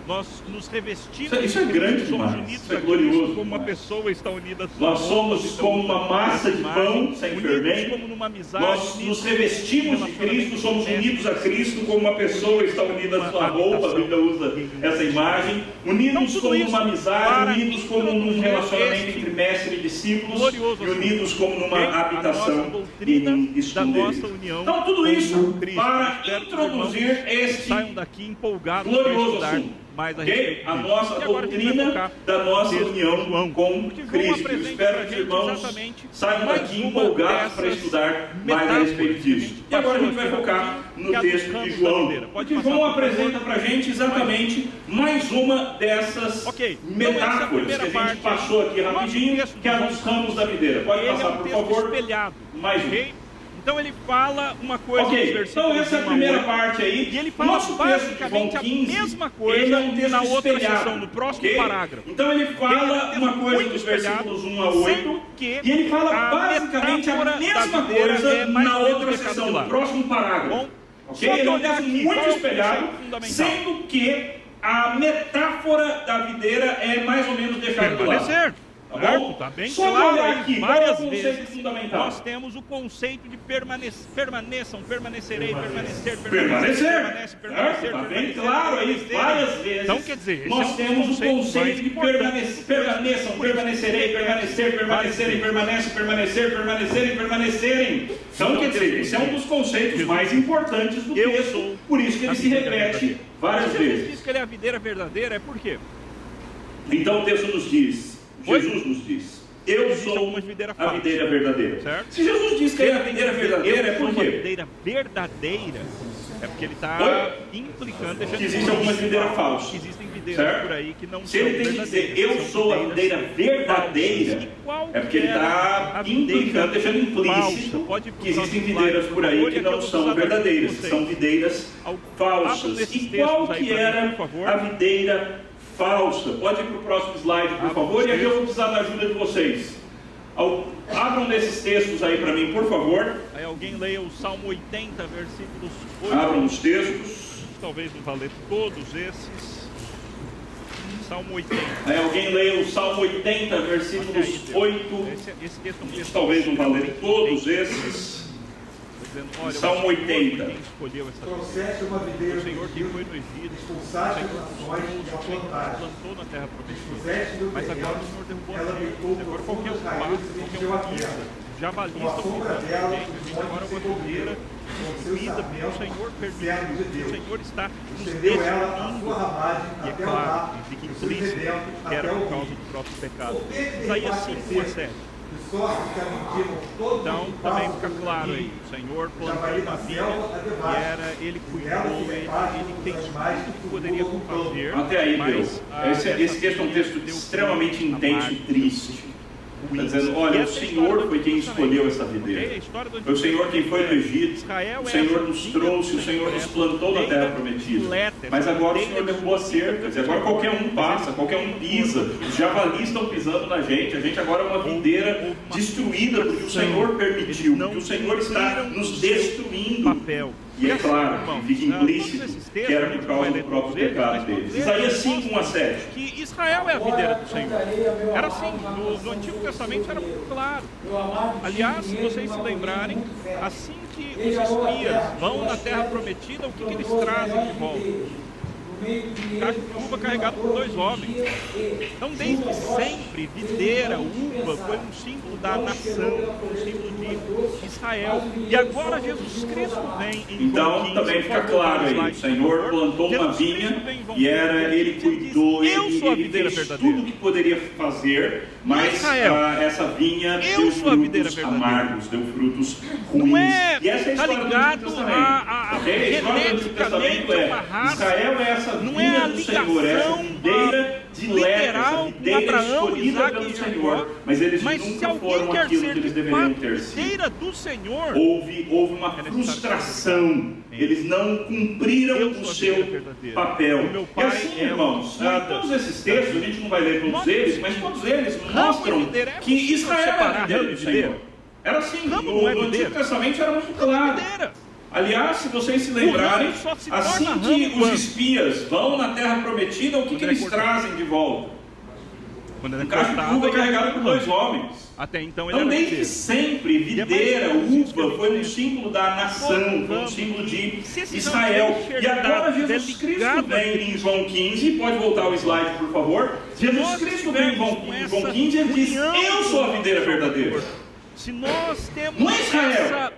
Nós nos revestimos. Isso é grande demais. Isso é glorioso. Como uma pessoa está unida a sua Nós somos como uma massa de pão sem fermento. Nós nos revestimos de Cristo, somos unidos a Cristo como uma pessoa está unida à sua roupa. A Bíblia usa essa imagem. Unidos como uma amizade, unidos como num relacionamento entre mestre e discípulos, e unidos como numa habitação em esconderijo. Então, tudo isso para introduzir este glorioso assunto. Okay? A nossa doutrina da nossa união com Cristo. Eu espero que os irmãos saiam daqui empolgados para estudar mais a respeito disso. E agora a gente vai focar no texto de João. Porque João apresenta para a gente exatamente mais uma dessas metáforas que a gente passou aqui rapidinho, que é dos ramos da videira. Pode passar, por favor. Mais um. Então ele fala uma coisa nos versículos. Então essa é a primeira parte aí. E ele fala basicamente a mesma coisa na outra seção, no próximo parágrafo. Então ele fala uma coisa dos versículos 1 a 8. E ele fala basicamente a mesma coisa na outra seção, no próximo parágrafo. Ele é um texto muito espelhado, sendo que a metáfora da videira é mais ou menos deixada do lado. Tá bom? Tá bem só claro olhar aí, aqui, várias qual é o vezes conceito fundamental? Nós temos o conceito de permaneçam, permanecerei, permanecer. Tá bem claro aí, várias vezes. Então quer dizer, nós temos o conceito de permaneçam, permanecerei, permanecer, permanecerem, permanecerem. Então quer dizer, esse é um dos conceitos mais importantes do texto, por isso que ele se repete várias vezes. Jesus diz que ele é a videira verdadeira, é por quê? Então o texto nos diz, Jesus nos diz, eu sou a videira verdadeira. Certo? Se Jesus diz que ele é a videira verdadeira, é por quê? A videira verdadeira é porque ele está implicando, deixando que existe alguma videira falsa. Existem videiras certo? Por aí que não Se são ele tem que dizer eu sou a videira verdadeira, é porque ele está implicando, deixando implícito que existem videiras por aí que não são verdadeiras, que são videiras falsas. E qual que era a videira falsa? Pode ir para o próximo slide, por favor, e aqui eu vou precisar da ajuda de vocês. Abram nesses textos aí para mim, por favor. Aí alguém leia o Salmo 80, versículos 8. Abram os textos. Talvez não vá ler todos esses. Salmo 80. Aí alguém leia o Salmo 80, versículos 8. Esse texto é um texto. Talvez não vá ler todos esses. dizendo, olha, Salmo 80. quem escolheu essa Trouxeste uma videira o Senhor quem foi no Egito, expulsaste as nações e a plantaste. plantou na terra prometida. Puseste no Mas agora o terreno, Senhor derrubou a ela terra. deitou Agora por qualquer fundas um raízes passa, e qualquer encheu um a pisa. terra. Javalis Com a estão sombra pisando dela, gente, os agora montes uma se videira cobriram. destruída pelo Seus Senhor sarmentos, servos de permitido. O Deus. Senhor está nos Estendeu ela a destruindo. sua ramagem E é até o claro, mar, e fica e o seu implícito rebento que era até o por causa rio. do próprio pecado. Por que que Isaías ele 5, a 7. de sorte que a mentira, todo Então mundo que também passa fica por claro aqui, aí, o Senhor o plantou javali uma da vinha selva a e devasta. ele cuidou, Nela se ele reparte fez os animais tudo que que poderia voam no campo. fazer. Até aí, mas, Deus. Esse texto é um texto extremamente intenso e triste. Está dizendo, olha, o Senhor foi quem escolheu essa videira. Foi o Senhor quem foi no Egito. O Senhor nos trouxe, o Senhor nos plantou na terra prometida. Mas agora o Senhor derrubou a cerca. Quer dizer, agora qualquer um passa, qualquer um pisa. Os javalis estão pisando na gente. A gente agora é uma videira destruída porque o Senhor permitiu, porque o Senhor está nos destruindo. Papel. E é claro, fica implícito que era por causa do próprio pecado deles. Isaías 5, 1 a 7. Que Israel é a videira do Senhor. Era assim, no Antigo Testamento era muito claro. Aliás, se vocês se lembrarem, assim que os espias vão na terra prometida, o que eles trazem de volta? Cacho de uva carregado por 2 homens. Então, desde sempre, videira, uva, foi um símbolo da nação, um símbolo de Israel. E agora Jesus Cristo vem em Então, João 15, também fica por favor, claro aí, slide, o Senhor plantou uma Jesus Cristo vinha vem em João e ele 15, cuidou, diz, eu sou a ele videira fez verdadeira. tudo o que poderia fazer, mas Israel, essa vinha eu deu sou a videira frutos verdadeira. amargos, deu frutos ruins. Não é, E essa é a tá história ligado do Antigo Testamento. a Ok? A história do Antigo geneticamente Testamento uma raça. Israel é essa Não é vinha a do Senhor, essa ligação videira dileta, essa literal com videira Abraão, escolhida Isaac pelo e Jacó. Senhor, mas eles Mas se nunca alguém foram quer aquilo ser que eles de deveriam fato ter sido. videira do Senhor, Houve uma frustração. Eles não cumpriram eu o sou a seu videira verdadeira. papel. O meu E pai assim, é irmãos, cuida todos esses textos, a gente não vai ler todos Nossa, eles, mas todos eles ramo mostram e videira, é que possível Israel é a separar videira ramo do e videira? Senhor. Era assim, Ramo no não é Antigo videira. Testamento era muito claro. videira. Aliás, se vocês se lembrarem, ramo só se assim torna que ramo os quando? espias vão na terra prometida, o que Quando ele é eles cortado. trazem de volta? Quando ele é Um cacho de cortado, uva ele é carregado por 2 ramo. homens. Até então ele Então, era desde videira. sempre, E é videira, mais isso que uva, eu foi um entendo. símbolo da nação, foi um símbolo de Se esse Israel. ramo E agora enxergado, Jesus Cristo ligado a vem em João 15, pode voltar o slide, por favor. Jesus nós Cristo vem em João tivermos 15 e ele diz, união eu sou a videira com o verdadeira. Salvador, se nós temos Não é Israel. essa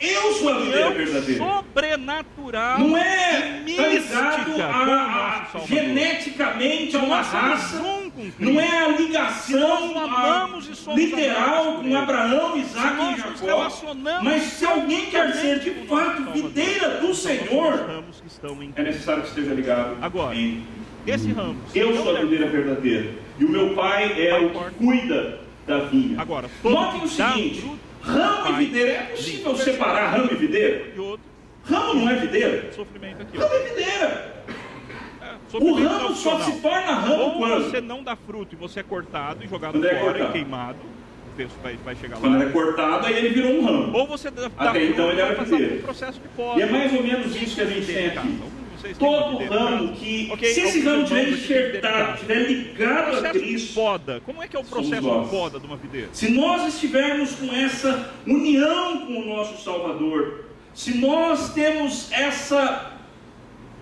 Eu sou a videira união verdadeira. sobrenatural Não é, e tá mística ligado com o nosso Salvador. geneticamente a uma Nós somos raça. um com Cristo. Não é a ligação Nós amamos e somos literal amados por com Ele. Abraão, Se Isaac nós e nos Jacó. relacionamos Mas se alguém quer ser de com o nosso fato Salvador, videira do então nós somos Senhor, ramos que estão em é Cristo. necessário que esteja ligado Agora, em esse ramo, se eu não sou a der videira verdadeira. E o meu pai é o que cuida da vinha. Agora, todo Notem o que dá seguinte, fruto, ramo e pai, videira, é possível limpa. separar ramo e videira? e outro, Ramo não é videira. sofrimento aqui. ó. Ramo é videira. O Sofrimento ramo só opcional. se torna ramo Ou quando? você não dá fruto e você é cortado e jogado Quando é fora cortado. e queimado. O texto vai chegar Quando lá. ele é cortado, aí ele virou um ramo. Ou você dá Até fruto então ele e vai era passar por videira. um processo de poda. E é mais ou menos isso que a gente tem aqui. Algum de vocês tem uma Todo videira em ramo casa? que, Ok, se esse alguns ramo estiver irmãos aqui têm videira em enxertado, casa. estiver ligado a Processo de Cristo, poda. Como é que é o processo nós. de poda de uma videira? se nós estivermos com essa união com o nosso Salvador, se nós temos essa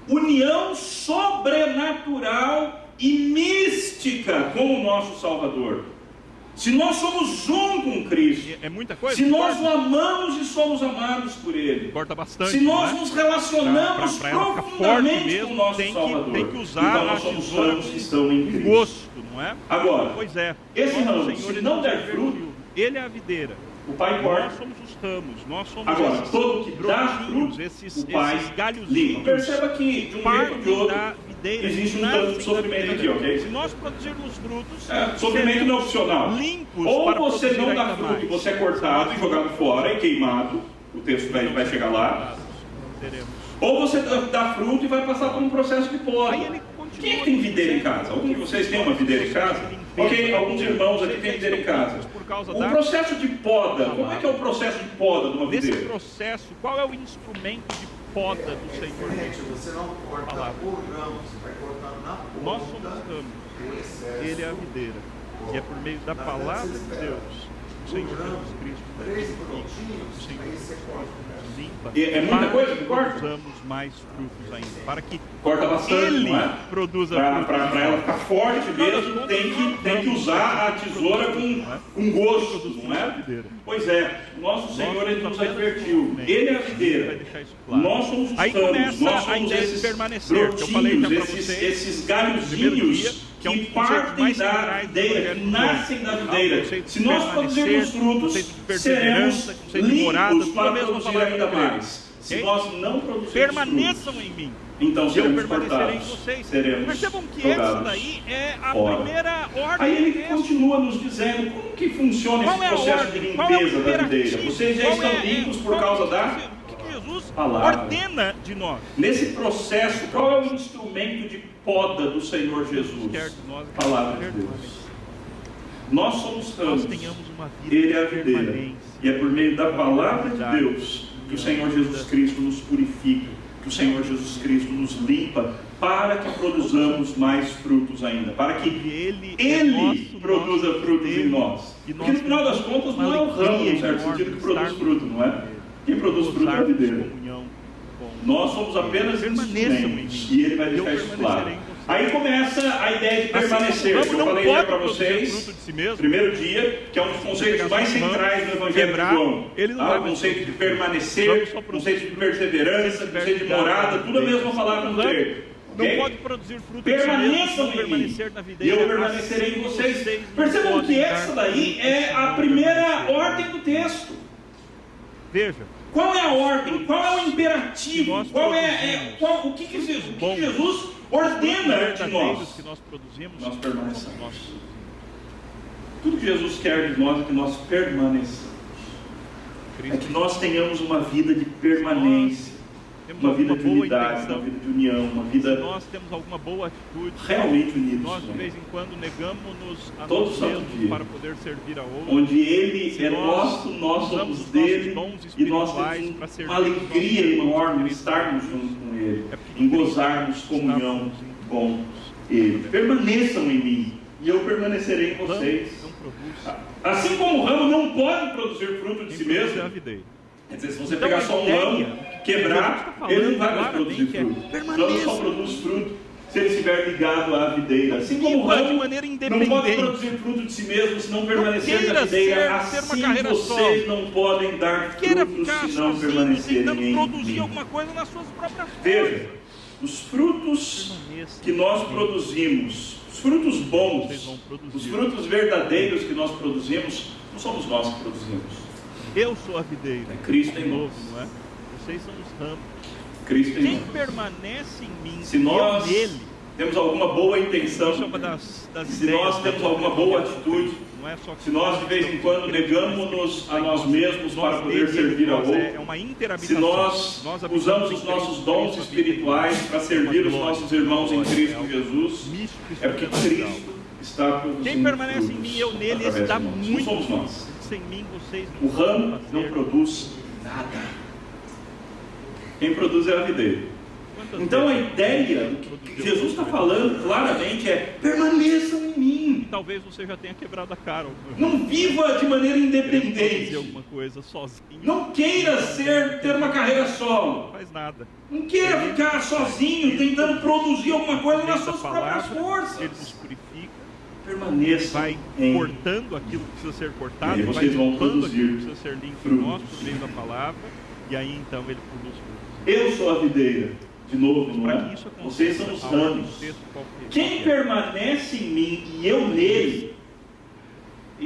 união sobrenatural e mística com o nosso Salvador, se nós somos um com Cristo, É muita coisa? se nós o Corta? amamos e somos amados por Ele, Corta bastante, se nós não é? nos relacionamos Pra ela ficar forte profundamente mesmo, com o nosso tem Salvador, que usar então a nós somos tesoura ramos que estão em com Cristo. gosto, não é? Agora, Pois é. esse Nosso ramo, Senhor, se ele não nos der permitiu. fruto, Ele é a videira. o Pai Nós corta. somos os ramos, nós somos Agora, esses todo que dá brotinhos, fruto, esses o Pai galhos. limpa. Perceba que, de um jeito ou de outro, da videira, existe um nada tanto de sem sofrimento da aqui, videira. ok? Se nós produzirmos frutos, Sofrimento não é opcional. limpos Ou para você produzir não dá ainda fruto e mais. você é cortado e jogado fora e queimado, o texto vai chegar lá. Teremos. Ou você dá fruto e vai passar por um processo de poda. Aí ele continua. Quem é que tem videira em casa? Algum de vocês tem uma videira em casa? Ok, alguns irmãos aqui têm videira em casa. Por causa O da... processo de poda, como é que é o processo de poda de uma Nesse videira? processo, qual é o instrumento de poda do Senhor? Gente, você não corta Palavra. o ramo, você vai cortando na ponta. Nós somos ramos, o excesso. Ele é a videira. E é por meio da palavra de Deus, Senhor Jesus Cristo. 3 produtinhos, aí você corta. Limpa. É muita Para coisa que que corta? produzamos mais frutos ainda. Para que Corta bastante, Ele não é? produza Para frutos. ela ficar forte mesmo, tem que usar a tesoura com gosto, não é? Pois é, nosso Senhor ele nos advertiu. Ele é a videira. Nós somos os Aí ramos, começa nós a somos ideia de esses permanecer, que eu falei já para brotinhos, vocês. esses Primeiro dia, galhozinhos que é um que dos conceitos partem mais da centrais do videira, Evangelho que de nascem da João. videira. O conceito de Se nós produzirmos permanecer, frutos, conceito de perseverança, seremos conceito de morada, limpos tudo a para mesma produzir palavra ainda grega. mais. Se Ok? nós não produzirmos Permaneçam frutos, em mim. então E eu seremos permanecerei em cortados, vocês. seremos Percebam que essa jogados daí é a fora. primeira Aí ordem do ele texto. continua nos dizendo como que funciona Qual esse é a processo ordem? de Qual é o limpeza da videira. imperativo? Vocês já Qual estão é- limpos por qual- causa o da que Jesus palavra. ordena de nós. Nesse processo, qual é o instrumento de poda do Senhor Jesus? Quer de nós, Palavra de quer de Deus. nós. Nós somos Nós ramos, tenhamos uma vida Ele é a de videira. permanência. E é por meio da palavra de Deus que o Senhor Jesus Cristo nos purifica, que o Senhor Jesus Cristo nos limpa, para que produzamos mais frutos ainda, para que Ele Ele produza frutos em nós. E Porque no final das contas não é o ramo, em certo sentido, que produz fruto, não é? Quem produz fruto é a videira. Nós somos apenas instrumentos e Ele vai deixar isso claro. Aí começa a ideia de permanecer, que eu falei já para vocês, primeiro dia, que é um dos conceitos mais centrais do Evangelho de João. O conceito de permanecer, o conceito de perseverança, o conceito de morada, tudo a mesma palavra no grego. Não pode produzir fruto Permaneçam em mim, e eu permanecerei em vocês. Percebam que essa daí é a primeira ordem do texto. Veja. Qual é a ordem? Qual é o imperativo? O que Jesus ordena de nós? Que nós produzimos, nós permaneçamos. Tudo que Jesus quer de nós é que nós permaneçamos. É que nós tenhamos uma vida de permanência. Uma vida de unidade, uma vida de união, uma vida. Se nós temos alguma boa atitude, realmente unidos. Nós de vez em quando negamos-nos a nós mesmos para poder servir a outros. Onde Ele é nosso, nós somos dele, e nós temos uma alegria enorme em estarmos juntos com Ele, em gozarmos comunhão com Ele. Permaneçam em mim, e eu permanecerei em vocês. Assim como o ramo não pode produzir fruto de si mesmo. Quer dizer, se você pegar só um ramo, quebrar, ele não vai mais produzir fruto. O ramo só produz fruto se ele estiver ligado à videira. Assim como o ramo não pode produzir fruto de si mesmo se não permanecer na videira, assim vocês não podem dar frutos se não permanecerem em mim. Alguma coisa nas suas próprias Veja, os frutos que nós produzimos, os frutos bons, os frutos verdadeiros que nós produzimos, não somos nós que produzimos. Eu sou a videira. É Cristo em nós. Não é? Vocês são os ramos. Cristo em Quem nós. permanece em mim, se nós nele, temos alguma boa intenção, se nós temos alguma boa atitude, se nós de vez em quando negamos-nos a nós mesmos para poder servir ao outro, se nós usamos os nossos dons espirituais para servir os nossos irmãos em Cristo Jesus, é porque Cristo está produzindo. Quem permanece em mim, eu nele, esse dá muito. Não somos nós. Sem mim, vocês o ramo não produz nada. Quem produz é a videira. Então a ideia que Jesus está falando claramente é: permaneçam em mim. E talvez você já tenha quebrado a cara. Não viva de maneira independente. Alguma coisa sozinho. Não queira ter uma carreira solo. Não faz nada. Não queira ficar sozinho tentando produzir alguma coisa nas suas próprias forças. Ele nos purifica. Permaneça, vai cortando aquilo que precisa ser cortado, vai limpando aquilo que precisa ser limpo em nós por meio da palavra, e aí então ele produz frutos. Eu sou a videira, de novo, não é? Vocês são os ramos. Quem permanece em mim e eu nele,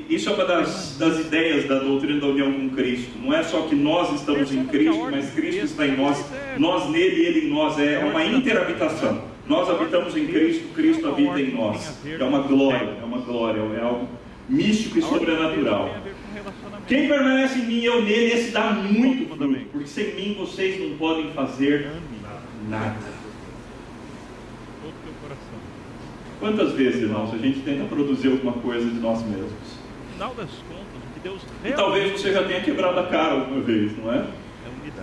isso é uma das ideias da doutrina da união com Cristo. Não é só que nós estamos em Cristo, mas Cristo está em nós, nós nele e ele em nós. É uma interhabitação. Nós habitamos em Cristo, Cristo habita em nós. É uma glória, é algo místico e sobrenatural. Quem permanece em mim e eu nele, esse dá muito fruto, porque sem mim vocês não podem fazer nada. Quantas vezes, irmãos, a gente tenta produzir alguma coisa de nós mesmos? No final das contas, o que Deus e talvez você já tenha quebrado a cara alguma vez, não é?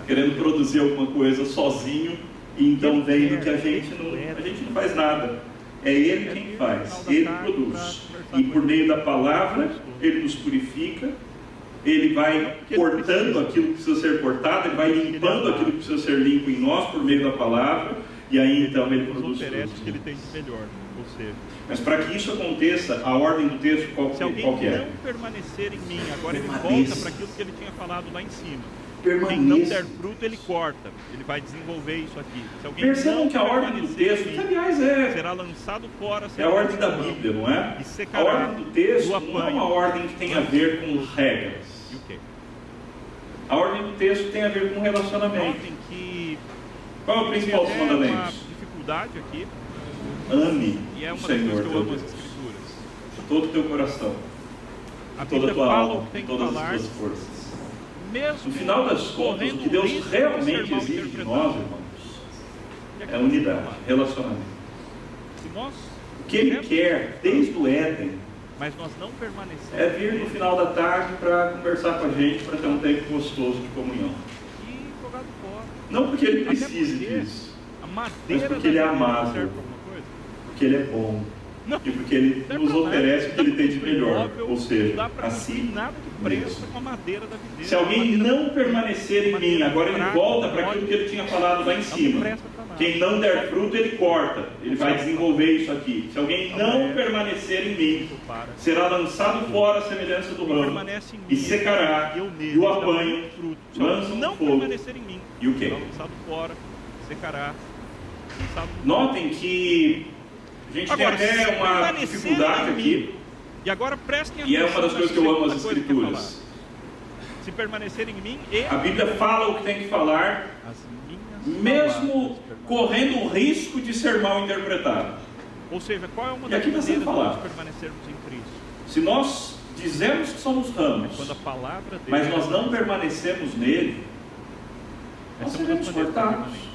Querendo produzir alguma coisa sozinho, e então vendo que a gente não faz nada. É Ele quem faz, Ele produz. E por meio da palavra, Ele nos purifica, ele vai cortando aquilo que precisa ser cortado, ele vai limpando aquilo que precisa ser limpo em nós por meio da palavra, e aí então ele produz oferece frutos. o que ele tem de melhor, ou seja, Mas para que isso aconteça, a ordem do texto qual se que alguém é? não permanecer em mim, agora ele volta Permaneça. para aquilo que ele tinha falado lá em cima. Quem não der Permaneça. fruto, ele corta. Ele vai desenvolver isso aqui. Se alguém Percebam não que a ordem do permanecer texto, em que mim, aliás é será lançado fora, a será ordem da lançado no Bíblia, não é? e A secará ordem do texto do não é apanho. uma ordem que tem a ver com regras. E o quê? A ordem do texto tem a ver com relacionamento. Notem que Qual é o tem principal dos até uma mandamentos? dificuldade aqui, Ame e é o uma das coisas Senhor que eu teu amo as Deus Escrituras. de todo o teu coração, A de toda Bíblia a tua fala alma, o que de tem que todas as falar, tuas forças. mesmo No final das contas, correndo o que Deus risco de ser realmente mal exige de interpretado. nós, irmãos, E aqui é nós unidade, vamos falar. relacionamento. Se nós O que Ele queremos, quer, desde o Éden, mas nós não permanecemos é vir no final da tarde para conversar com a gente, para ter um tempo gostoso de comunhão. e jogado fora. Não porque Ele Até precise porque disso, a mas madeira porque Ele é da vida amável, serve para alguma coisa? porque Ele é bom Não. e porque Ele Serve nos pra nada. oferece o que Ele tem de melhor, Imóvel, ou seja, não dá para assim. construir nada que presta com a madeira da videira. Se alguém não permanecer em mim, agora ele fraca, volta para mole, aquilo que ele tinha falado lá em não cima. presta pra nada. Quem não der fruto, ele corta. Ele vai desenvolver isso aqui. Se alguém não permanecer em mim, Para. será lançado fora a semelhança do ramo, Permanece em mim, e secará, eu nele, e o dá apanho, muito fruto. Se lança alguém um não fogo. permanecer em mim, E o quê? será lançado fora, secará, lançado no fogo. Notem que a gente Agora, tem se até uma permanecer dificuldade em aqui, mim, e agora prestem e é atenção uma das coisas que eu nessa amo as segunda coisa que eu ia Escrituras. falar. Se permanecerem em mim e A Bíblia fala o que tem que falar, as minhas mesmo palavras correndo o risco de ser mal interpretado. Ou seja, qual é uma E das aqui está sendo maneiras de nós falado. permanecermos em Cristo? Se nós dizemos que somos ramos, Quando a palavra dele mas nós não permanecemos nele, nós essa é uma das seremos maneiras da cortados permanência.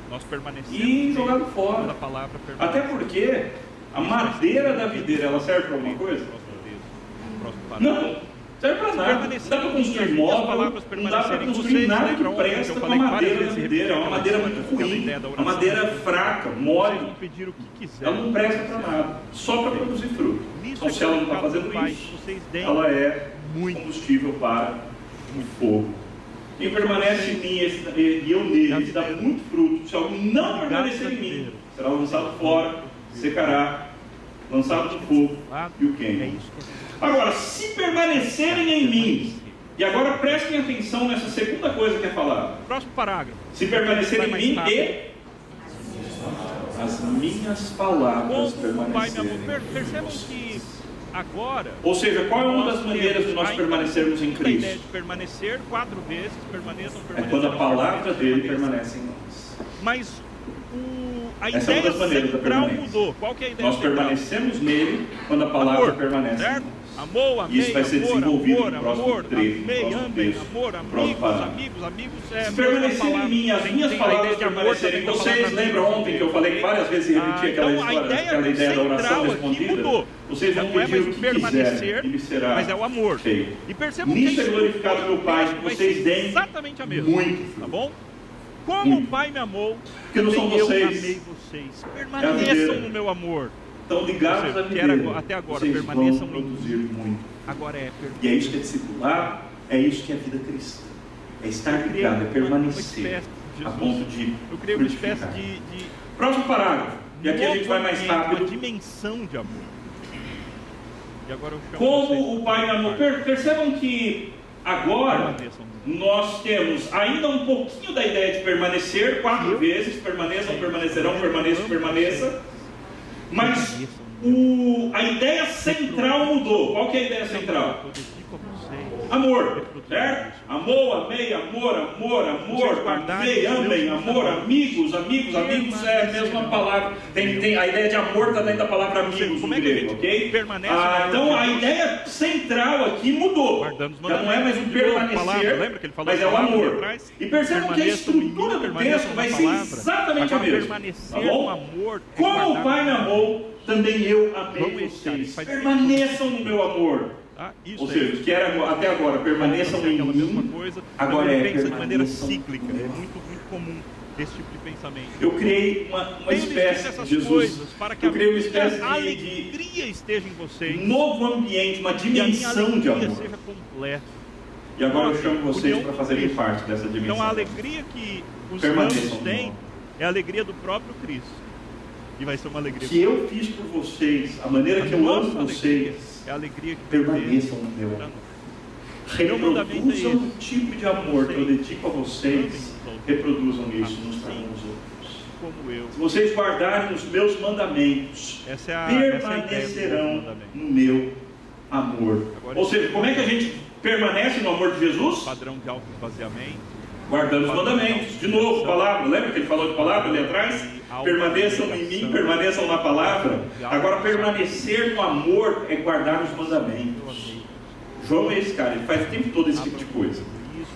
Nós permanecemos e nele jogados quando a fora. palavra permanece. Até porque a madeira da videira, ela serve para alguma coisa? Próximo parágrafo. Não, serve para nada. Não dá para construir móvel, não dá para construir nada que presta com a madeira da videira. É uma madeira muito ruim, uma madeira fraca, Vocês mole. vão pedir o que quiser. Ela não presta para nada, só para produzir fruto. Então se ela não está fazendo isso, vocês deem ela é muito. combustível para o fogo. Quem permanece em mim e eu nele, esse dá muito fruto. Se alguém não permanecer em mim, será lançado fora, secará, lançado no fogo e o É queima. isso que Agora, se permanecerem em mim, e agora prestem atenção nessa segunda coisa que é falada. Próximo parágrafo. Se permanecerem em mim Vai mais e as minhas palavras Como o Pai me amou. permanecerem. Percebam que agora Ou seja, qual é uma das nós maneiras de temos nós ainda permanecermos em a ideia de Cristo? permanecer 4 vezes, permaneçam, É quando a palavra dele permaneçam. permanece em nós. Mas a Essa é uma ideia das maneiras da central permanência. mudou. Qual que é a ideia Nós central? permanecemos nele quando a palavra Amor, permanece em certo? nós. Amor, amei, Isso vai ser amor, desenvolvido amor, no próximo amor, trecho, no amei, próximo amei, texto, amor, no próximo amigos, parágrafo. amigos, Se mesma permanecerem em palavra. mim, as Tem- minhas tem a palavras ideia de amor, permanecerem em também tá vocês. falando pra Lembram mim. ontem que eu falei que várias vezes e repeti aquela Então a história, ideia aquela ideia da oração central aqui respondida? mudou. Vocês vão Não é pedir mais o o que permanecer, quiserem, e lhe será mas é o amor. feito. E percebam que Nisso a é glorificado meu Pai, que vai vocês ser deem exatamente a mesma. muito fruto. Tá bom? Como Muito. o Pai me amou, Porque não são também eu vocês. amei vocês. videira. Permaneçam no meu amor. Estão ligados Ou seja, à que era videira. até agora, Vocês permaneçam vão em mim. produzir muito. Agora é E é isso que é discipular, é isso que é vida cristã. É estar ligado, é permanecer a ponto de Eu criei uma espécie frutificar. de Próximo parágrafo. E aqui a gente vai mais uma rápido. dimensão de amor. E agora eu chamo Como vocês o Pai me amou. Percebam que agora permaneçam. nós temos ainda um pouquinho da ideia de permanecer 4 vezes, permaneçam, permanecerão, permaneça, permaneça. Mas a ideia central mudou. Qual que é a ideia central? Eu dedico a vocês. Amor, certo? Amor, amei, amor, amor, amor, amei, amem, amor, amigos, amigos, amigos é a mesma palavra. Tem a ideia de amor está dentro da palavra amigos no Como é que a grego, gente ok? permanece no amor Então de a Deus? ideia central aqui mudou. Guardando os Já não é mais um mandamentos. Palavra, permanecer, lembra que ele falou mas é o palavra ali amor. atrás? E percebam que a Permaneçam em mim, estrutura do permaneçam texto na vai ser palavra. exatamente a Agora, mesma. permanecer Tá no bom? amor é Como o guardar Pai me o amor. amou, também eu amei Vamos esse vocês. cara, Permaneçam no meu amor. Tá? Isso Ou aí. seja, que era até agora, permaneçam em aquela mesma mim. coisa, Agora mas ele é pensa de maneira permaneçam cíclica. no É meu muito comum esse tipo de pensamento. Eu criei uma Tenho espécie, escrito essas Jesus, coisas para que eu a criei uma minha espécie de alegria esteja em vocês novo ambiente, uma e a minha dimensão de alegria amor. seja completa. E agora eu chamo vocês para fazerem parte dessa dimensão. Então a alegria que os ramos têm é a alegria do próprio Cristo. E vai ser uma alegria que eu fiz por vocês, a maneira que eu amo vocês, é a alegria que permaneçam no meu amor. Reproduzam o tipo de amor que eu dedico a vocês, reproduzam isso uns para os outros. Como eu. Se vocês guardarem os meus mandamentos, permanecerão no meu amor. Ou seja, como é que a gente permanece no amor de Jesus? Padrão de autoesvaziamento. Guardando os mandamentos. De novo, palavra. Lembra que ele falou de palavra ali atrás? Permaneçam em mim, permaneçam na palavra. Agora, permanecer no amor é guardar os mandamentos. João é esse cara, ele faz o tempo todo esse tipo de coisa.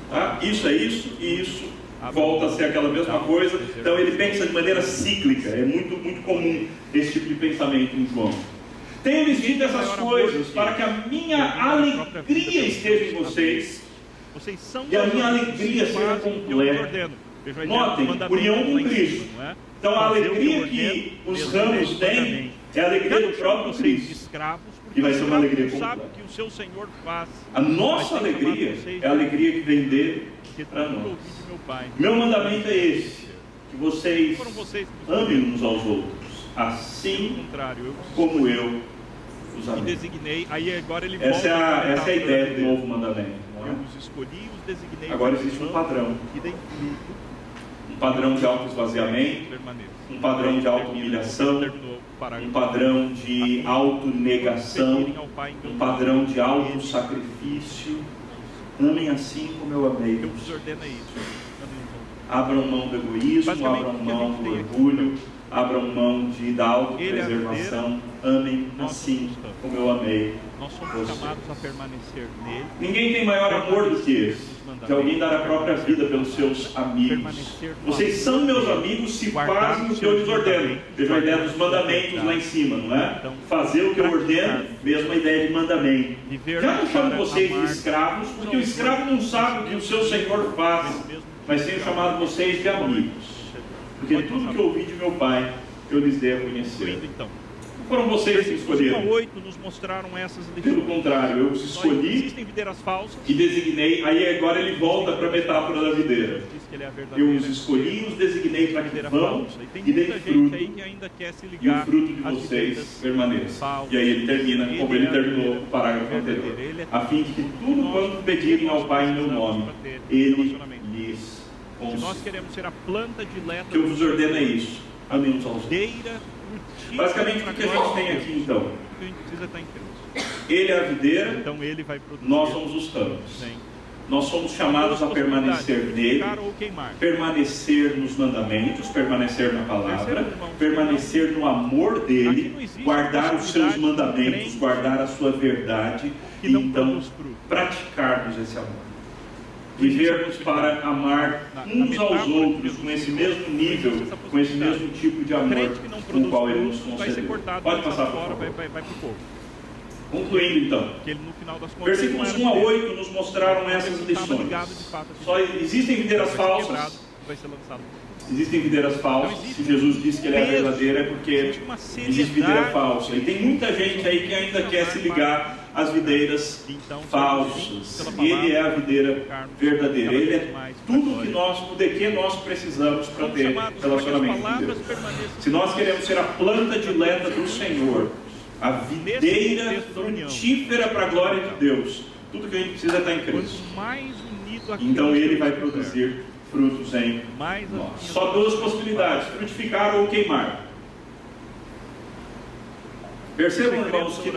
Tá? Isso é isso, e isso volta a ser aquela mesma coisa. Então ele pensa de maneira cíclica. É muito, muito comum esse tipo de pensamento em João. Tenho-lhes dito essas coisas para que a minha alegria esteja em vocês e a minha alegria seja completa. Notem, união com Cristo. Então a alegria que os ramos têm é a alegria do próprio Cristo. E vai ser uma alegria completa. A nossa alegria é a alegria que vem dele para nós. Meu mandamento é esse: que vocês amem uns aos outros, assim como eu os amei. Essa é a ideia do novo mandamento. Agora existe um padrão. Um padrão de auto-esvaziamento, um padrão de auto-humilhação, um padrão de auto-negação, um padrão de auto-sacrifício. Amem assim como eu amei. Abram mão do egoísmo, abram mão do orgulho, abram mão da autopreservação. Amem assim como eu amei. Nós somos chamados a permanecer nele. Ninguém tem maior amor do que esse, de alguém dar a própria vida pelos seus amigos. Vocês são meus amigos se fazem o que eu lhes ordeno. Veja a ideia dos mandamentos lá em cima, não é? Fazer o que eu ordeno, mesma ideia de mandamento. Já não chamo vocês de escravos, porque o escravo não sabe o que o seu senhor faz, mas tenho chamado vocês de amigos, porque tudo que eu ouvi de meu pai, eu lhes dei a conhecer. Foram vocês que escolheram. 8 nos mostraram essas lições. Pelo contrário, eu os escolhi e designei. Aí agora ele volta para a metáfora da videira. Eu os escolhi e os designei para que vão e deem fruto, e o fruto de vocês permaneça. E aí ele termina, como ele terminou o parágrafo anterior, a fim de que tudo quanto pedirem ao Pai em meu nome, Ele lhes conceda. Nós queremos ser a planta dileta. O que eu vos ordeno é isso: amem uns aos outros. Basicamente, o que a gente tem aqui então? A gente precisa estar em Cristo. Ele é a videira, então ele vai produzir. Nós somos os ramos. Nós somos chamados a permanecer nele, permanecer nos mandamentos, permanecer na palavra, permanecer no amor dele, guardar os seus mandamentos, guardar a sua verdade e então praticarmos esse amor. Vivermos para amar uns aos outros com esse mesmo nível, com esse mesmo tipo de amor com o qual Ele nos concedeu. Pode passar, por favor. Concluindo então, versículos 1 a 8 nos mostraram essas lições. Só existem videiras falsas. Existem videiras falsas. Se Jesus disse que Ele é a verdadeira, é porque existe videira falsa. E tem muita gente aí que ainda quer se ligar às videiras falsas. Ele é a videira verdadeira. Ele é tudo o que nós precisamos para ter relacionamento com Deus. Se nós queremos ser a planta dileta do Senhor, a videira frutífera para a glória de Deus, tudo que a gente precisa está em Cristo. Então Ele vai produzir frutos em nós. Só duas possibilidades: frutificar ou queimar. Percebam, irmãos, que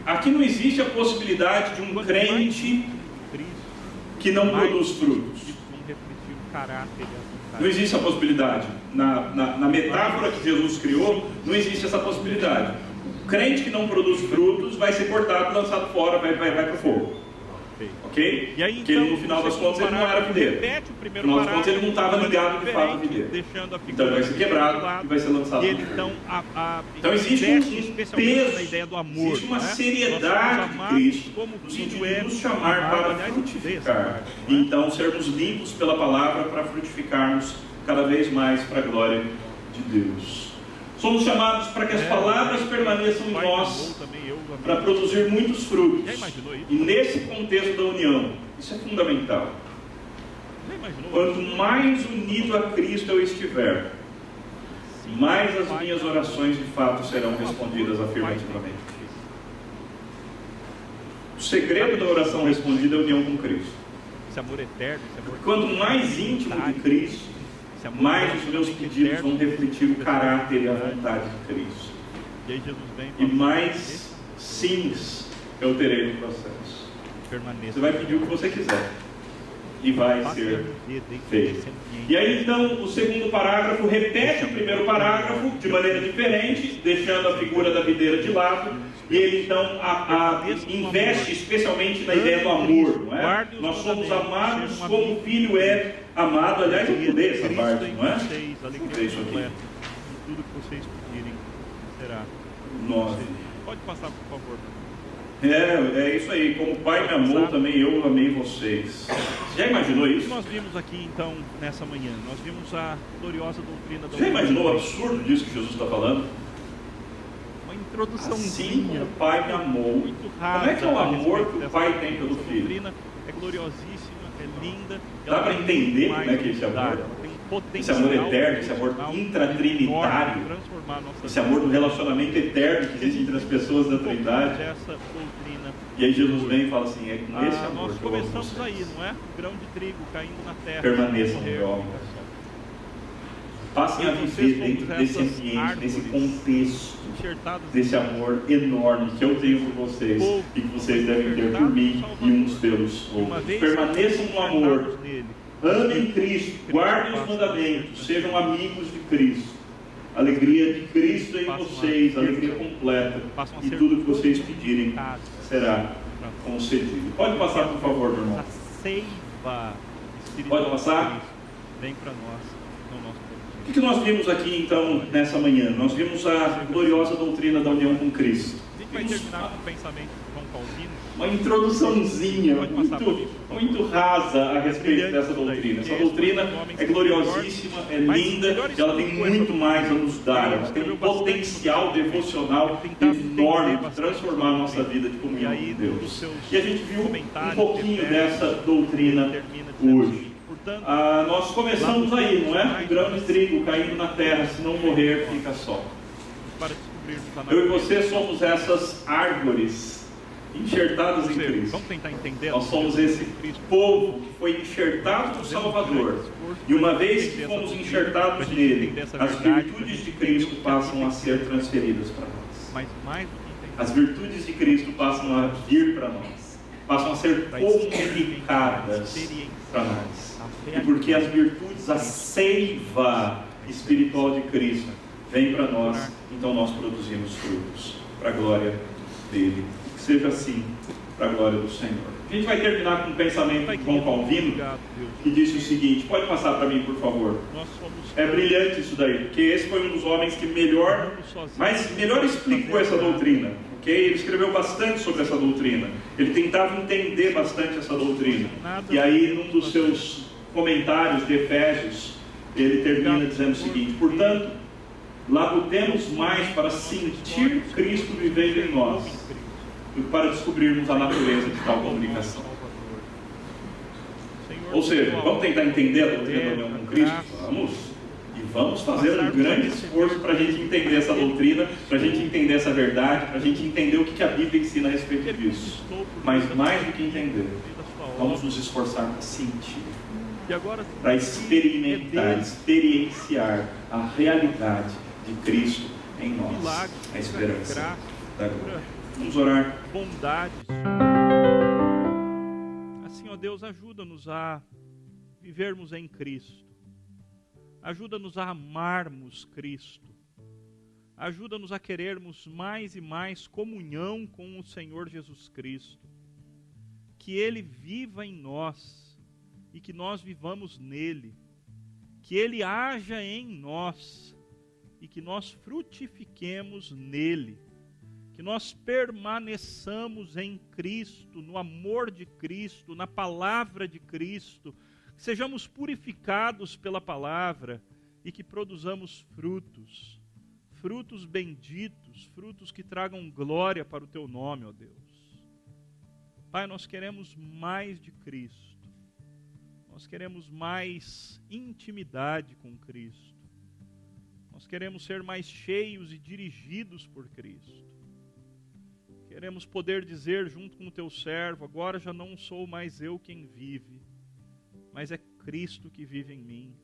aqui não existe a possibilidade de um crente que não produz frutos. Não existe a possibilidade. Na metáfora que Jesus criou, não existe essa possibilidade. O crente que não produz frutos vai ser cortado, lançado fora, vai para o fogo. Ok? E aí, porque ele, no final das contas ele não era videira. No final das contas ele não estava ligado de fato à videira. Então ele vai ser quebrado e vai ser lançado no fogo. Então existe um peso, existe uma seriedade de Cristo no sentido de nos chamar para frutificar. E então sermos limpos pela palavra para frutificarmos cada vez mais para a glória de Deus. Somos chamados para que as palavras permaneçam em nós para produzir muitos frutos. Já imaginou isso? E nesse contexto da união, isso é fundamental. Já imaginou? Quanto mais unido a Cristo eu estiver, mais as minhas orações de fato serão respondidas afirmativamente. O segredo da oração respondida é a união com Cristo. Esse amor eterno, esse amor... Quanto mais íntimo de Cristo, mais os meus pedidos vão refletir o caráter e a vontade de Cristo. E aí Jesus vem E mais sims eu terei no processo. Você vai pedir o que você quiser e vai ser feito. E aí então o segundo parágrafo repete o primeiro parágrafo de maneira diferente, deixando a figura da videira de lado. E ele então investe especialmente na ideia do amor, não é? Nós somos amados como o filho é amado. Aliás, eu mudei essa parte, não é? Mudei isso aqui. Tudo que vocês pedirem será. 9. Pode passar, por favor. É isso aí. Como o Pai me amou, também eu amei vocês. Você já imaginou O que isso? nós vimos aqui então nessa manhã? Nós vimos a gloriosa doutrina da Você já imaginou o absurdo disso que Jesus está falando? Uma introduçãozinha. Assim como o Pai me amou. Muito rasa. Como é que é o amor que o dessa- Pai tem pelo essa Filho? doutrina é gloriosíssima, é linda. Dá para entender como é que é esse amor? Esse amor eterno, esse amor intratrinitário, transformar a nossa esse amor do relacionamento eterno que existe entre as pessoas da Trindade. Essa doutrina. E aí Jesus vem e fala assim, é com esse amor Nós que eu amo começamos vocês. aí, não é? Um grão de trigo caindo na terra. Permaneçam no meu amor. Passem a viver dentro desse essas ambiente, desse árvores contexto, enxertadas desse amor enorme que eu tenho por vocês e que vocês devem ter por mim e uns pelos outros. Permaneçam no amor. enxertados nele. Amem Cristo, guardem os mandamentos, sejam amigos de Cristo. Alegria de Cristo em vocês, alegria completa. E tudo que vocês pedirem será concedido. Pode passar, por favor, meu irmão. A seiva espiritual Pode passar? de Cristo vem para nós, no nosso O que nós vimos aqui, então, nessa manhã? Nós vimos a gloriosa doutrina da união com Cristo. A gente vai terminar com o pensamento de João Calvino. Uma introduçãozinha muito rasa a respeito dessa doutrina. Essa doutrina é gloriosíssima, é linda e ela tem muito mais a nos dar. Ela tem um potencial devocional enorme de transformar a nossa vida de comunhão com Deus. E a gente viu um pouquinho dessa doutrina hoje. Nós começamos aí, não é? Um grão de trigo caindo na terra, se não morrer, fica só. Eu e você somos essas árvores enxertadas em Cristo. Vamos tentar entender. Nós somos esse povo que foi enxertado no Salvador. E uma vez que fomos enxertados nele, as virtudes de Cristo passam a ser transferidas para nós. Mas mais do que entender. As virtudes de Cristo passam a vir para nós. Passam a ser comunicadas para nós. E porque as virtudes, a seiva espiritual de Cristo vem para nós, então nós produzimos frutos para a glória dele. Que seja assim, para a glória do Senhor. A gente vai terminar com um pensamento de João Calvino, que disse o seguinte, pode passar para mim, por favor. É brilhante isso daí, porque esse foi um dos homens que melhor explicou essa doutrina. Okay? Ele escreveu bastante sobre essa doutrina. Ele tentava entender bastante essa doutrina. E aí, num dos seus comentários de Efésios, ele termina dizendo o seguinte: portanto, labutemos mais para sentir Cristo vivendo em nós, do que para descobrirmos a natureza de tal comunicação. Ou seja, vamos tentar entender a doutrina da união com Cristo? Vamos. E vamos fazer um grande esforço para a gente entender essa doutrina, para a gente entender essa verdade, para a gente entender o que a Bíblia ensina a respeito disso. Mas mais do que entender, vamos nos esforçar para sentir, para experimentar, experienciar a realidade de Cristo em nós, a esperança da glória. Vamos orar. Bondades. Assim, ó Deus, ajuda-nos a vivermos em Cristo. Ajuda-nos a amarmos Cristo. Ajuda-nos a querermos mais e mais comunhão com o Senhor Jesus Cristo. Que Ele viva em nós e que nós vivamos nele. Que Ele haja em nós e que nós frutifiquemos nele. Que nós permaneçamos em Cristo, no amor de Cristo, na palavra de Cristo, que sejamos purificados pela palavra e que produzamos frutos frutos benditos, frutos que tragam glória para o Teu nome, ó Deus. Pai, nós queremos mais de Cristo. Nós queremos mais intimidade com Cristo. Nós queremos ser mais cheios e dirigidos por Cristo. Queremos poder dizer junto com o Teu servo, agora já não sou mais eu quem vive, mas é Cristo que vive em mim.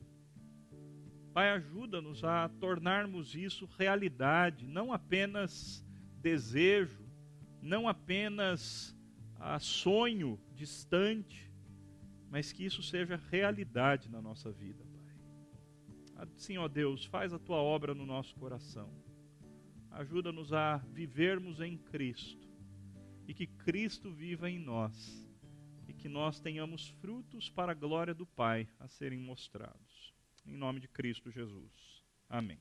Pai, ajuda-nos a tornarmos isso realidade, não apenas desejo, não apenas sonho distante, mas que isso seja realidade na nossa vida, Pai. Assim, ó Deus, faz a Tua obra no nosso coração. Ajuda-nos a vivermos em Cristo e que Cristo viva em nós e que nós tenhamos frutos para a glória do Pai a serem mostrados. Em nome de Cristo Jesus. Amém.